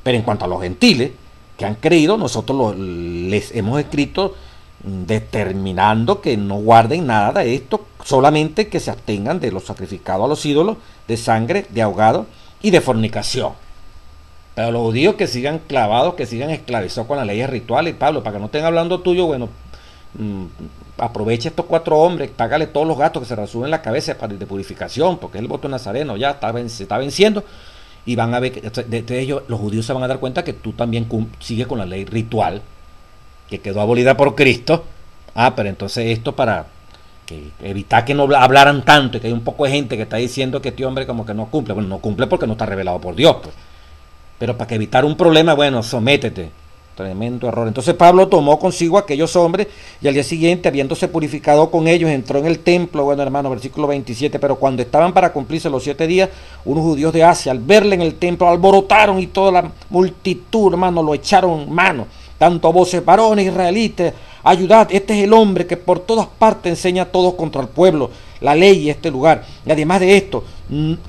S1: Pero en cuanto a los gentiles que han creído, nosotros les hemos escrito determinando que no guarden nada de esto, solamente que se abstengan de lo sacrificado a los ídolos, de sangre, de ahogado y de fornicación. Pero los judíos que sigan clavados, que sigan esclavizados con las leyes rituales, Pablo, para que no estén hablando tuyo, bueno, aprovecha estos 4 hombres, págale todos los gastos que se rasuren la cabeza de purificación, porque el voto nazareno ya se está venciendo, y van a ver que de ellos, los judíos se van a dar cuenta que tú también sigues con la ley ritual, que quedó abolida por Cristo. Pero entonces esto para evitar que no hablaran tanto, y que hay un poco de gente que está diciendo que este hombre como que no cumple. Bueno, no cumple porque no está revelado por Dios, pues. Pero para que evitar un problema, bueno, sométete. Tremendo error. Entonces Pablo tomó consigo a aquellos hombres y al día siguiente, habiéndose purificado con ellos, entró en el templo. Bueno, hermano, versículo 27. Pero cuando estaban para cumplirse los 7 días, unos judíos de Asia, al verle en el templo, alborotaron, y toda la multitud, hermano, lo echaron mano. Tanto voces: varones israelitas, ayudad, este es el hombre que por todas partes enseña a todos contra el pueblo, la ley y este lugar. Y además de esto,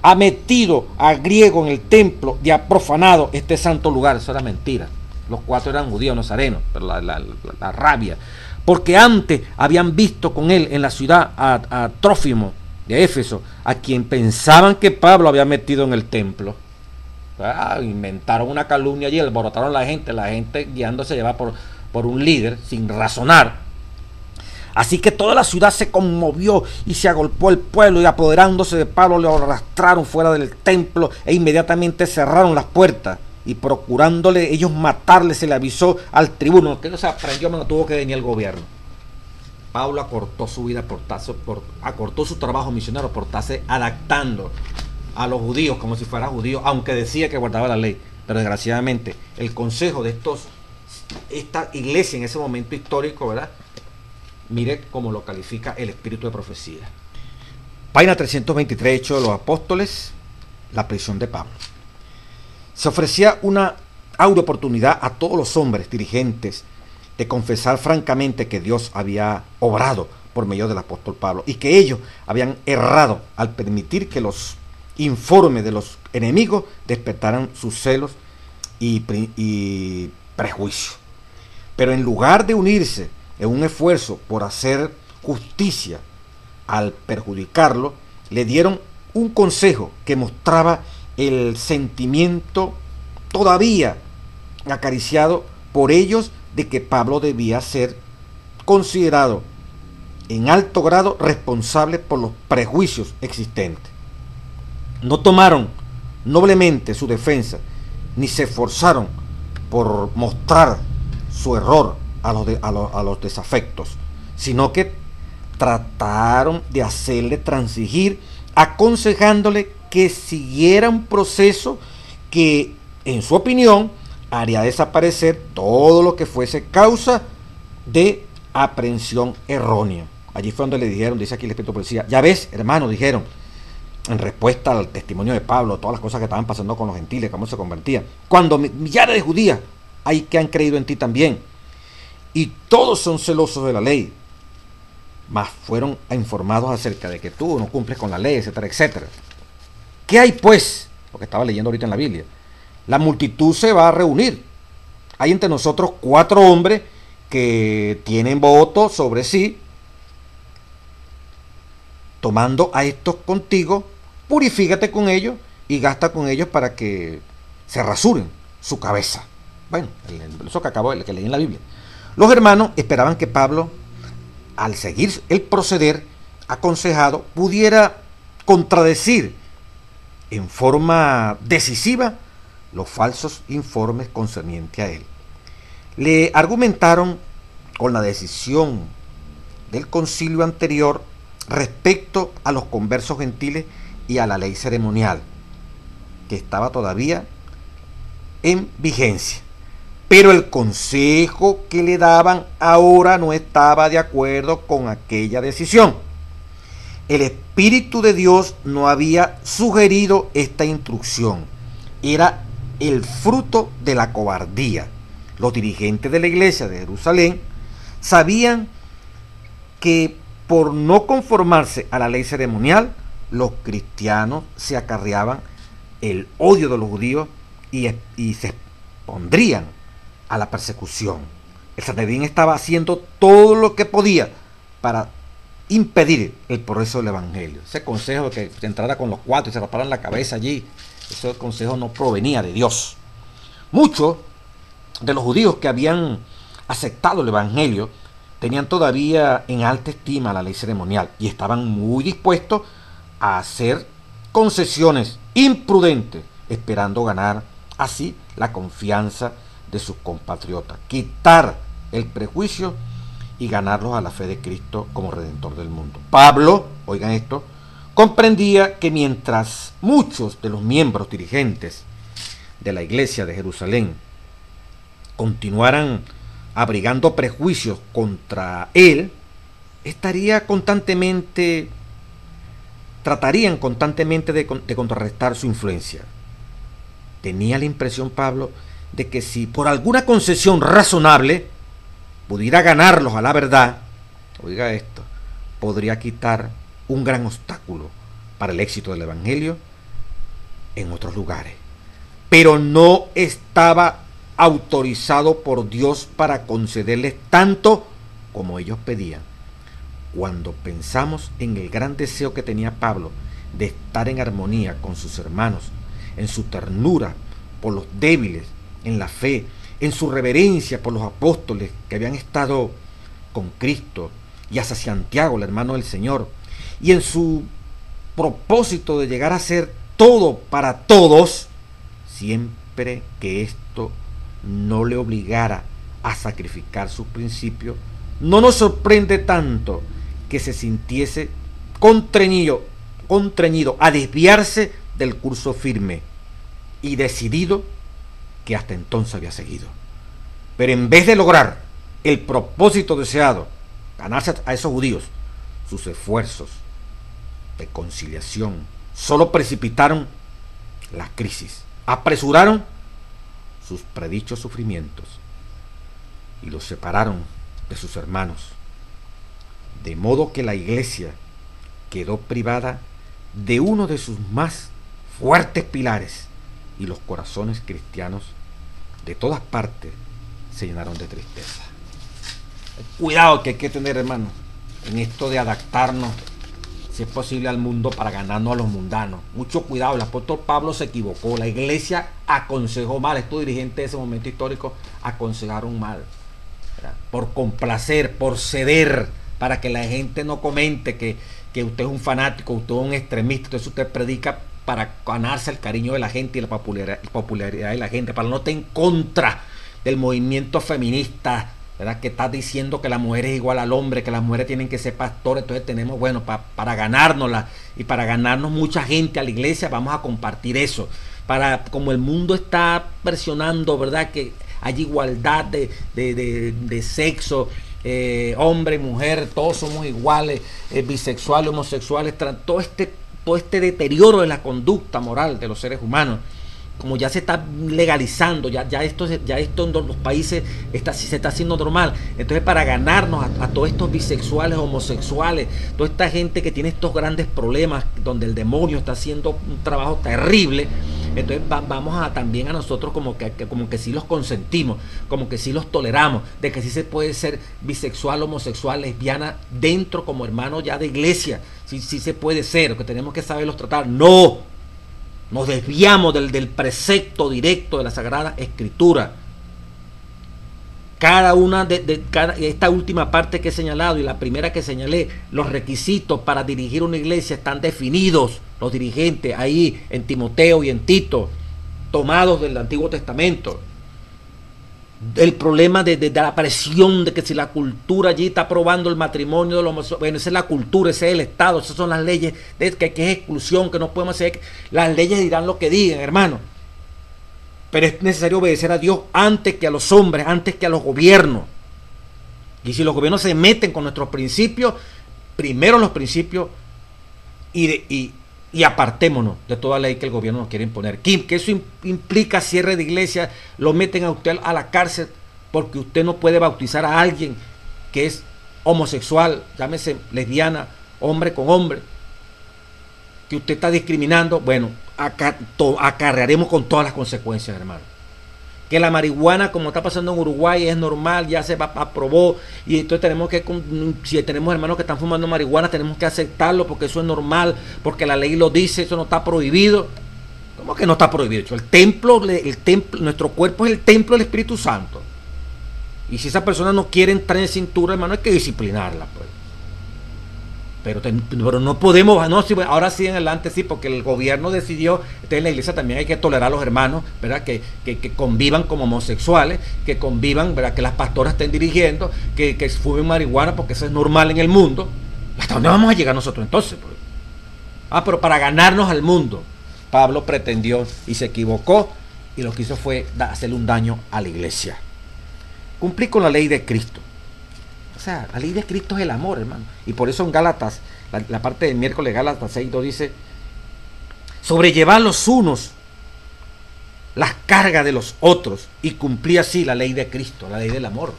S1: ha metido a griego en el templo y ha profanado este santo lugar. Eso era mentira. Los 4 eran judíos nazarenos, pero la rabia. Porque antes habían visto con él en la ciudad a Trófimo de Éfeso, a quien pensaban que Pablo había metido en el templo. Inventaron una calumnia allí, alborotaron a la gente guiándose lleva por un líder sin razonar. Así que toda la ciudad se conmovió y se agolpó el pueblo, y apoderándose de Pablo le arrastraron fuera del templo e inmediatamente cerraron las puertas, y procurándole ellos matarle se le avisó al tribuno, que no se aprendió, no tuvo que venir el gobierno. Pablo acortó su vida, acortó su trabajo misionero por estarse adaptando a los judíos como si fuera judío, aunque decía que guardaba la ley. Pero desgraciadamente el consejo de esta iglesia en ese momento histórico, ¿verdad? Mire cómo lo califica el espíritu de profecía. Página 323, Hechos de los Apóstoles, la prisión de Pablo. Se ofrecía una aurea oportunidad a todos los hombres dirigentes de confesar francamente que Dios había obrado por medio del apóstol Pablo, y que ellos habían errado al permitir que los informes de los enemigos despertaran sus celos y prejuicios. Pero en lugar de unirse en un esfuerzo por hacer justicia al perjudicarlo, le dieron un consejo que mostraba el sentimiento todavía acariciado por ellos de que Pablo debía ser considerado en alto grado responsable por los prejuicios existentes. No tomaron noblemente su defensa, ni se esforzaron por mostrar su error a los desafectos, sino que trataron de hacerle transigir, aconsejándole que siguiera un proceso que, en su opinión, haría desaparecer todo lo que fuese causa de aprehensión errónea. Allí fue donde le dijeron, dice aquí el espíritu de policía: ya ves, hermano, dijeron, en respuesta al testimonio de Pablo, todas las cosas que estaban pasando con los gentiles, cómo se convertían. Cuando millares de judías hay que han creído en ti también, y todos son celosos de la ley, mas fueron informados acerca de que tú no cumples con la ley, etcétera, etcétera. ¿Qué hay pues? Lo que estaba leyendo ahorita en la Biblia. La multitud se va a reunir. Hay entre nosotros 4 hombres que tienen voto sobre sí. Tomando a estos contigo, purifícate con ellos y gasta con ellos para que se rasuren su cabeza. Bueno, eso que acabo de que leí en la Biblia. Los hermanos esperaban que Pablo, al seguir el proceder aconsejado, pudiera contradecir en forma decisiva los falsos informes concernientes a él. Le argumentaron con la decisión del concilio anterior respecto a los conversos gentiles y a la ley ceremonial, que estaba todavía en vigencia. Pero el consejo que le daban ahora no estaba de acuerdo con aquella decisión. El Espíritu de Dios no había sugerido esta instrucción. Era el fruto de la cobardía. Los dirigentes de la iglesia de Jerusalén sabían que por no conformarse a la ley ceremonial, los cristianos se acarreaban el odio de los judíos y se expondrían a la persecución. El Sanedrín estaba haciendo todo lo que podía para impedir el progreso del evangelio. Ese consejo de que se entrara con los 4 y se raparan la cabeza allí, ese consejo no provenía de Dios. Muchos de los judíos que habían aceptado el evangelio tenían todavía en alta estima la ley ceremonial y estaban muy dispuestos a hacer concesiones imprudentes, esperando ganar así la confianza de sus compatriotas, quitar el prejuicio y ganarlos a la fe de Cristo como Redentor del mundo. Pablo, oigan esto, comprendía que mientras muchos de los miembros dirigentes de la iglesia de Jerusalén continuaran abrigando prejuicios contra él, tratarían constantemente de contrarrestar su influencia. Tenía la impresión Pablo de que si por alguna concesión razonable pudiera ganarlos a la verdad, oiga esto, podría quitar un gran obstáculo para el éxito del evangelio en otros lugares. Pero no estaba autorizado por Dios para concederles tanto como ellos pedían. Cuando pensamos en el gran deseo que tenía Pablo de estar en armonía con sus hermanos, en su ternura por los débiles, en la fe, en su reverencia por los apóstoles que habían estado con Cristo, y hacia Santiago, el hermano del Señor, y en su propósito de llegar a ser todo para todos, siempre que esto no le obligara a sacrificar sus principios, no nos sorprende tanto que se sintiese contrañido a desviarse del curso firme y decidido que hasta entonces había seguido. Pero en vez de lograr el propósito deseado, ganarse a esos judíos, sus esfuerzos de conciliación solo precipitaron la crisis, apresuraron sus predichos sufrimientos y los separaron de sus hermanos, de modo que la iglesia quedó privada de uno de sus más fuertes pilares, y los corazones cristianos de todas partes se llenaron de tristeza. Cuidado que hay que tener, hermano, en esto de adaptarnos, si es posible, al mundo para ganarnos a los mundanos. Mucho cuidado, el apóstol Pablo se equivocó, la iglesia aconsejó mal, estos dirigentes de ese momento histórico aconsejaron mal, ¿verdad? Por complacer, por ceder, para que la gente no comente que usted es un fanático, usted es un extremista, entonces usted predica para ganarse el cariño de la gente y la popularidad de la gente, para no estar en contra del movimiento feminista, ¿verdad? Que está diciendo que la mujer es igual al hombre, que las mujeres tienen que ser pastores. Entonces tenemos, bueno, para ganárnosla y para ganarnos mucha gente a la iglesia, vamos a compartir eso. Como el mundo está presionando, ¿verdad? Que hay igualdad de sexo, hombre y mujer, todos somos iguales, bisexuales, homosexuales, todo este todo este deterioro de la conducta moral de los seres humanos, como ya se está legalizando, ya esto en los países se está haciendo normal. Entonces, para ganarnos a todos estos bisexuales, homosexuales, toda esta gente que tiene estos grandes problemas, donde el demonio está haciendo un trabajo terrible, entonces vamos a también a nosotros como que sí los consentimos, como que sí los toleramos, de que sí se puede ser bisexual, homosexual, lesbiana, dentro como hermano ya de iglesia, sí se puede ser, que tenemos que saberlos tratar. No. Nos desviamos del precepto directo de la Sagrada Escritura. Cada una esta última parte que he señalado y la primera que señalé, los requisitos para dirigir una iglesia están definidos, los dirigentes ahí en Timoteo y en Tito, tomados del Antiguo Testamento. El problema de la presión de que si la cultura allí está aprobando el matrimonio de los homosexuales, bueno, esa es la cultura, ese es el Estado, esas son las leyes que es exclusión, que no podemos hacer. Las leyes dirán lo que digan, hermano, pero es necesario obedecer a Dios antes que a los hombres, antes que a los gobiernos. Y si los gobiernos se meten con nuestros principios, primero los principios y apartémonos de toda ley que el gobierno nos quiere imponer. Que eso implica cierre de iglesia, lo meten a usted a la cárcel porque usted no puede bautizar a alguien que es homosexual, llámese lesbiana, hombre con hombre, que usted está discriminando. Bueno, acarrearemos con todas las consecuencias, hermano. Que la marihuana, como está pasando en Uruguay, es normal, ya se aprobó, y entonces si tenemos hermanos que están fumando marihuana, tenemos que aceptarlo porque eso es normal, porque la ley lo dice, eso no está prohibido. ¿Cómo que no está prohibido? El templo, nuestro cuerpo es el templo del Espíritu Santo, y si esa persona no quiere entrar en cintura, hermano, hay que disciplinarla, pues. Pero no podemos, ahora sí en adelante sí, porque el gobierno decidió. Entonces en la iglesia también hay que tolerar a los hermanos, ¿verdad? Que convivan como homosexuales, que convivan, ¿verdad? Que las pastoras estén dirigiendo, que fumen marihuana, porque eso es normal en el mundo. ¿Hasta dónde vamos a llegar nosotros entonces? Pero para ganarnos al mundo, Pablo pretendió y se equivocó, y lo que hizo fue hacerle un daño a la iglesia. Cumplir con la ley de Cristo. O sea, la ley de Cristo es el amor, hermano. Y por eso en Gálatas, la parte del miércoles, Gálatas 6:2 dice: sobrellevar los unos las cargas de los otros y cumplir así la ley de Cristo, la ley del amor.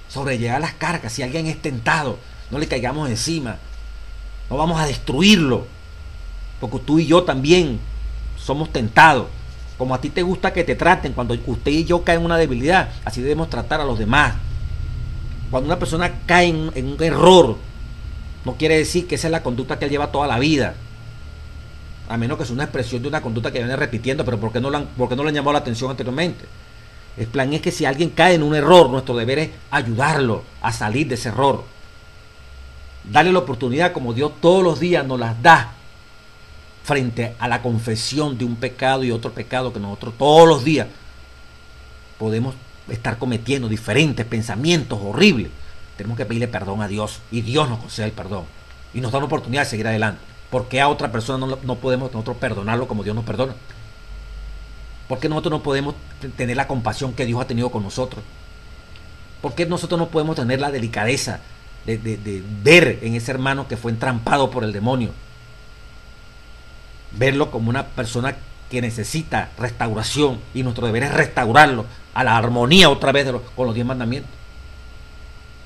S1: Sobrellevar las cargas. Si alguien es tentado, no le caigamos encima. No vamos a destruirlo. Porque tú y yo también somos tentados. Como a ti te gusta que te traten, cuando usted y yo caen en una debilidad, así debemos tratar a los demás. Cuando una persona cae en un error, no quiere decir que esa es la conducta que él lleva toda la vida, a menos que sea una expresión de una conducta que viene repitiendo. Pero ¿por qué no le han llamado la atención anteriormente? El plan es que si alguien cae en un error, nuestro deber es ayudarlo a salir de ese error, darle la oportunidad, como Dios todos los días nos las da, frente a la confesión de un pecado y otro pecado que nosotros todos los días podemos estar cometiendo, diferentes pensamientos horribles. Tenemos que pedirle perdón a Dios, y Dios nos concede el perdón y nos da una oportunidad de seguir adelante. ¿Por qué a otra persona no podemos nosotros perdonarlo como Dios nos perdona? ¿Por qué nosotros no podemos tener la compasión que Dios ha tenido con nosotros? ¿Por qué nosotros no podemos tener la delicadeza de ver en ese hermano que fue entrampado por el demonio, verlo como una persona que necesita restauración, y nuestro deber es restaurarlo a la armonía otra vez con los 10 mandamientos?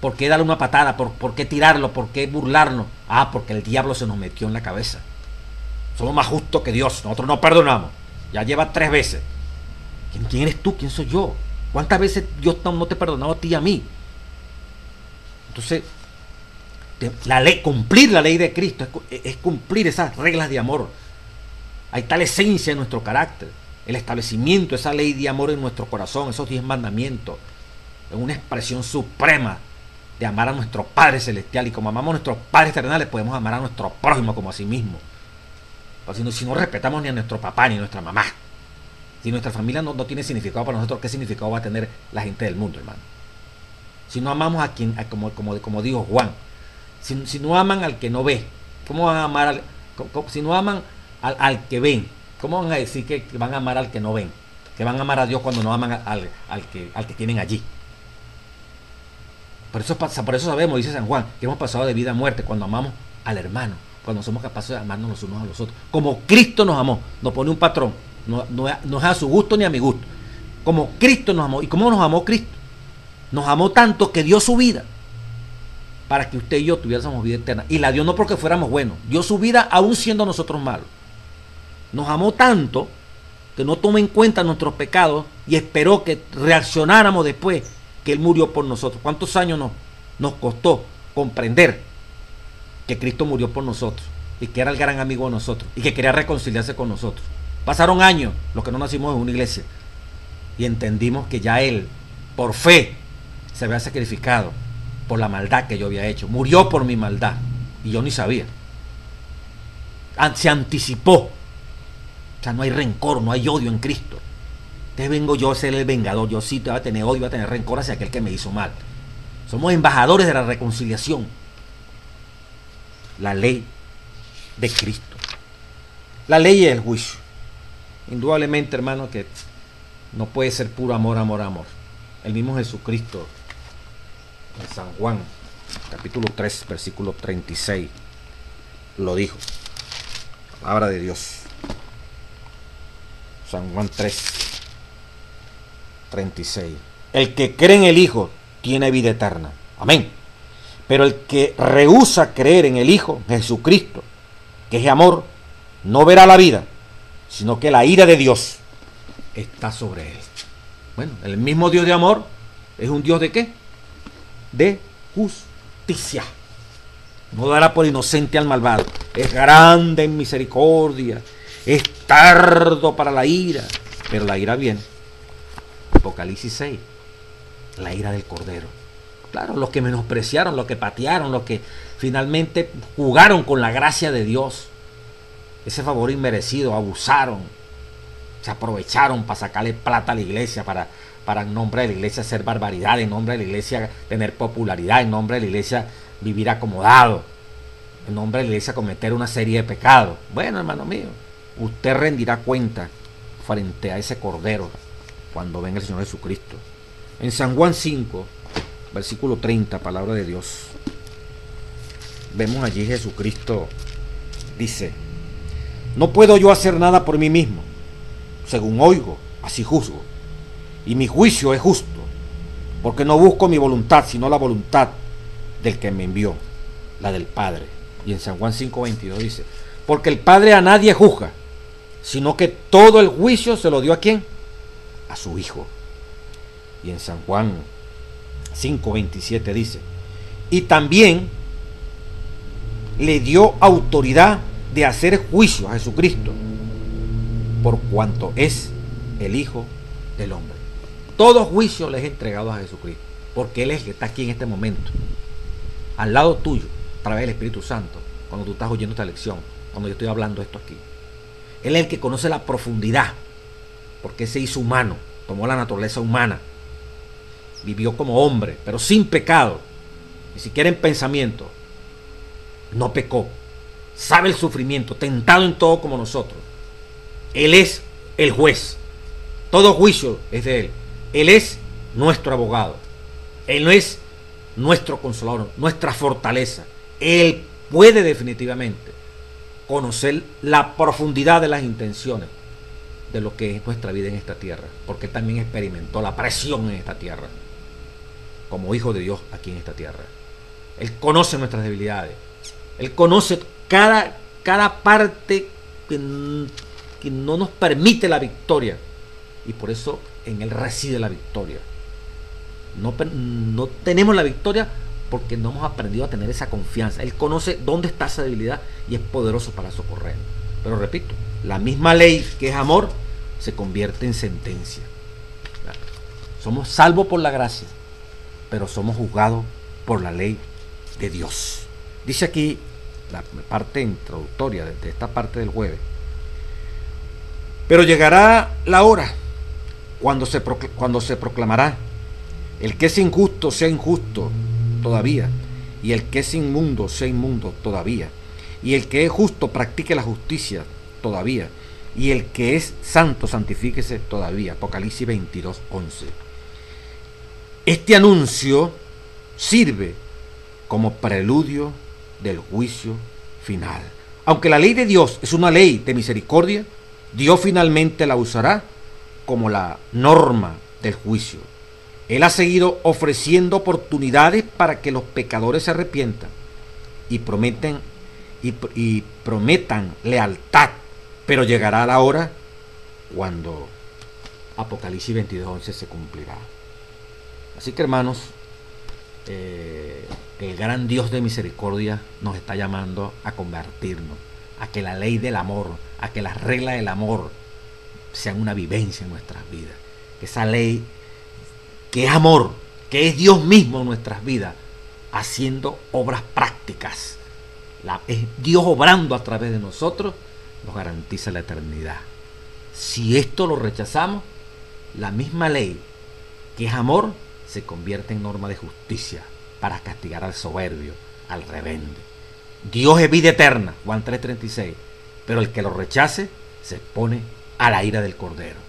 S1: ¿Por qué darle una patada? ¿Por qué tirarlo? ¿Por qué burlarnos? Porque el diablo se nos metió en la cabeza. Somos más justos que Dios, nosotros no perdonamos. Ya lleva 3 veces. ¿Quién eres tú? ¿Quién soy yo? ¿Cuántas veces Dios no te ha perdonado a ti y a mí? Entonces, cumplir la ley de Cristo es cumplir esas reglas de amor. Hay tal esencia en nuestro carácter, el establecimiento de esa ley de amor en nuestro corazón, esos 10 mandamientos, es una expresión suprema de amar a nuestro Padre Celestial. Y como amamos a nuestros padres terrenales, podemos amar a nuestro prójimo como a sí mismo. Si no respetamos ni a nuestro papá ni a nuestra mamá, si nuestra familia no tiene significado para nosotros, ¿qué significado va a tener la gente del mundo, hermano? Si no amamos a quien, como dijo Juan, si no aman al que no ve, ¿cómo van a amar si no aman al que ven? ¿Cómo van a decir que van a amar al que no ven? Que van a amar a Dios cuando no aman al que tienen allí. Por eso sabemos, dice San Juan, que hemos pasado de vida a muerte cuando amamos al hermano, cuando somos capaces de amarnos los unos a los otros. Como Cristo nos amó, nos pone un patrón, no es a su gusto ni a mi gusto. Como Cristo nos amó. ¿Y cómo nos amó Cristo? Nos amó tanto que dio su vida para que usted y yo tuviéramos vida eterna. Y la dio no porque fuéramos buenos, dio su vida aún siendo nosotros malos. Nos amó tanto que no tomó en cuenta nuestros pecados y esperó que reaccionáramos después que Él murió por nosotros. ¿Cuántos años nos costó comprender que Cristo murió por nosotros y que era el gran amigo de nosotros y que quería reconciliarse con nosotros? Pasaron años, los que no nacimos en una iglesia, y entendimos que ya Él, por fe, se había sacrificado por la maldad que yo había hecho. Murió por mi maldad y yo ni sabía. Se anticipó. O sea, no hay rencor, no hay odio en Cristo. Entonces vengo yo a ser el vengador. Yo sí te voy a tener odio, voy a tener rencor hacia aquel que me hizo mal. Somos embajadores de la reconciliación. La ley de Cristo. La ley es el juicio. Indudablemente, hermano, que no puede ser puro amor, amor, amor. El mismo Jesucristo, en San Juan, capítulo 3, versículo 36, lo dijo. Palabra de Dios. San Juan 3, 36. El que cree en el Hijo tiene vida eterna. Amén. Pero el que rehúsa creer en el Hijo, Jesucristo, que es amor, no verá la vida, sino que la ira de Dios está sobre él. Bueno, el mismo Dios de amor es un Dios ¿de qué? De justicia. No dará por inocente al malvado. Es grande en misericordia. Es tardo para la ira. Pero la ira viene. Apocalipsis 6. La ira del Cordero. Claro, los que menospreciaron, los que patearon, los que finalmente jugaron con la gracia de Dios. Ese favor inmerecido, abusaron. Se aprovecharon para sacarle plata a la iglesia, para en nombre de la iglesia hacer barbaridad, en nombre de la iglesia tener popularidad, en nombre de la iglesia vivir acomodado, en nombre de la iglesia cometer una serie de pecados. Bueno, hermano mío, usted rendirá cuenta frente a ese Cordero cuando venga el Señor Jesucristo. En San Juan 5, versículo 30, palabra de Dios, vemos allí Jesucristo dice: no puedo yo hacer nada por mí mismo. Según oigo, así juzgo. Y mi juicio es justo, porque no busco mi voluntad, sino la voluntad del que me envió, la del Padre. Y en San Juan 5:22 dice: porque el Padre a nadie juzga, sino que todo el juicio se lo dio ¿a quién? A su Hijo. Y en San Juan 5:27 dice: y también le dio autoridad de hacer juicio a Jesucristo, por cuanto es el Hijo del Hombre. Todo juicio le es entregado a Jesucristo, porque Él es el que está aquí en este momento, al lado tuyo, a través del Espíritu Santo, cuando tú estás oyendo esta lección, cuando yo estoy hablando esto aquí. Él es el que conoce la profundidad, porque Él se hizo humano, tomó la naturaleza humana, vivió como hombre, pero sin pecado, ni siquiera en pensamiento, no pecó, sabe el sufrimiento, tentado en todo como nosotros. Él es el juez. Todo juicio es de Él. Él es nuestro abogado. Él no es nuestro consolador, nuestra fortaleza. Él puede definitivamente conocer la profundidad de las intenciones de lo que es nuestra vida en esta tierra, porque Él también experimentó la presión en esta tierra, como hijo de Dios aquí en esta tierra. Él conoce nuestras debilidades. Él conoce cada parte que no nos permite la victoria, y por eso en Él reside la victoria. No tenemos la victoria porque no hemos aprendido a tener esa confianza. Él conoce dónde está esa debilidad y es poderoso para socorrernos. Pero repito, la misma ley que es amor se convierte en sentencia. Somos salvos por la gracia, pero somos juzgados por la ley de Dios. Dice aquí la parte introductoria de esta parte del jueves: pero llegará la hora cuando se proclamará: el que es injusto sea injusto todavía, y el que es inmundo sea inmundo todavía, y el que es justo practique la justicia todavía, y el que es santo santifíquese todavía. Apocalipsis 22:11. Este anuncio sirve como preludio del juicio final. Aunque la ley de Dios es una ley de misericordia, Dios finalmente la usará como la norma del juicio. Él ha seguido ofreciendo oportunidades para que los pecadores se arrepientan y prometan lealtad, pero llegará la hora cuando Apocalipsis 22:11 se cumplirá. Así que, hermanos, el gran Dios de misericordia nos está llamando a convertirnos, a que la ley del amor, a que las reglas del amor sean una vivencia en nuestras vidas. Que esa ley que es amor, que es Dios mismo en nuestras vidas, haciendo obras prácticas. Es Dios obrando a través de nosotros, nos garantiza la eternidad. Si esto lo rechazamos, la misma ley que es amor se convierte en norma de justicia para castigar al soberbio, al rebelde. Dios es vida eterna, Juan 3:36, pero el que lo rechace se expone a la ira del Cordero.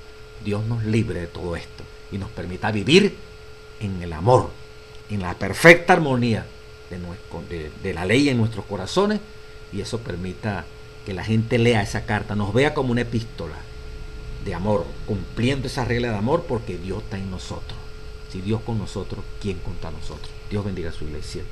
S1: Dios nos libre de todo esto y nos permita vivir en el amor, en la perfecta armonía de la ley en nuestros corazones, y eso permita que la gente lea esa carta, nos vea como una epístola de amor, cumpliendo esa regla de amor, porque Dios está en nosotros. Si Dios con nosotros, ¿quién contra nosotros? Dios bendiga a su iglesia.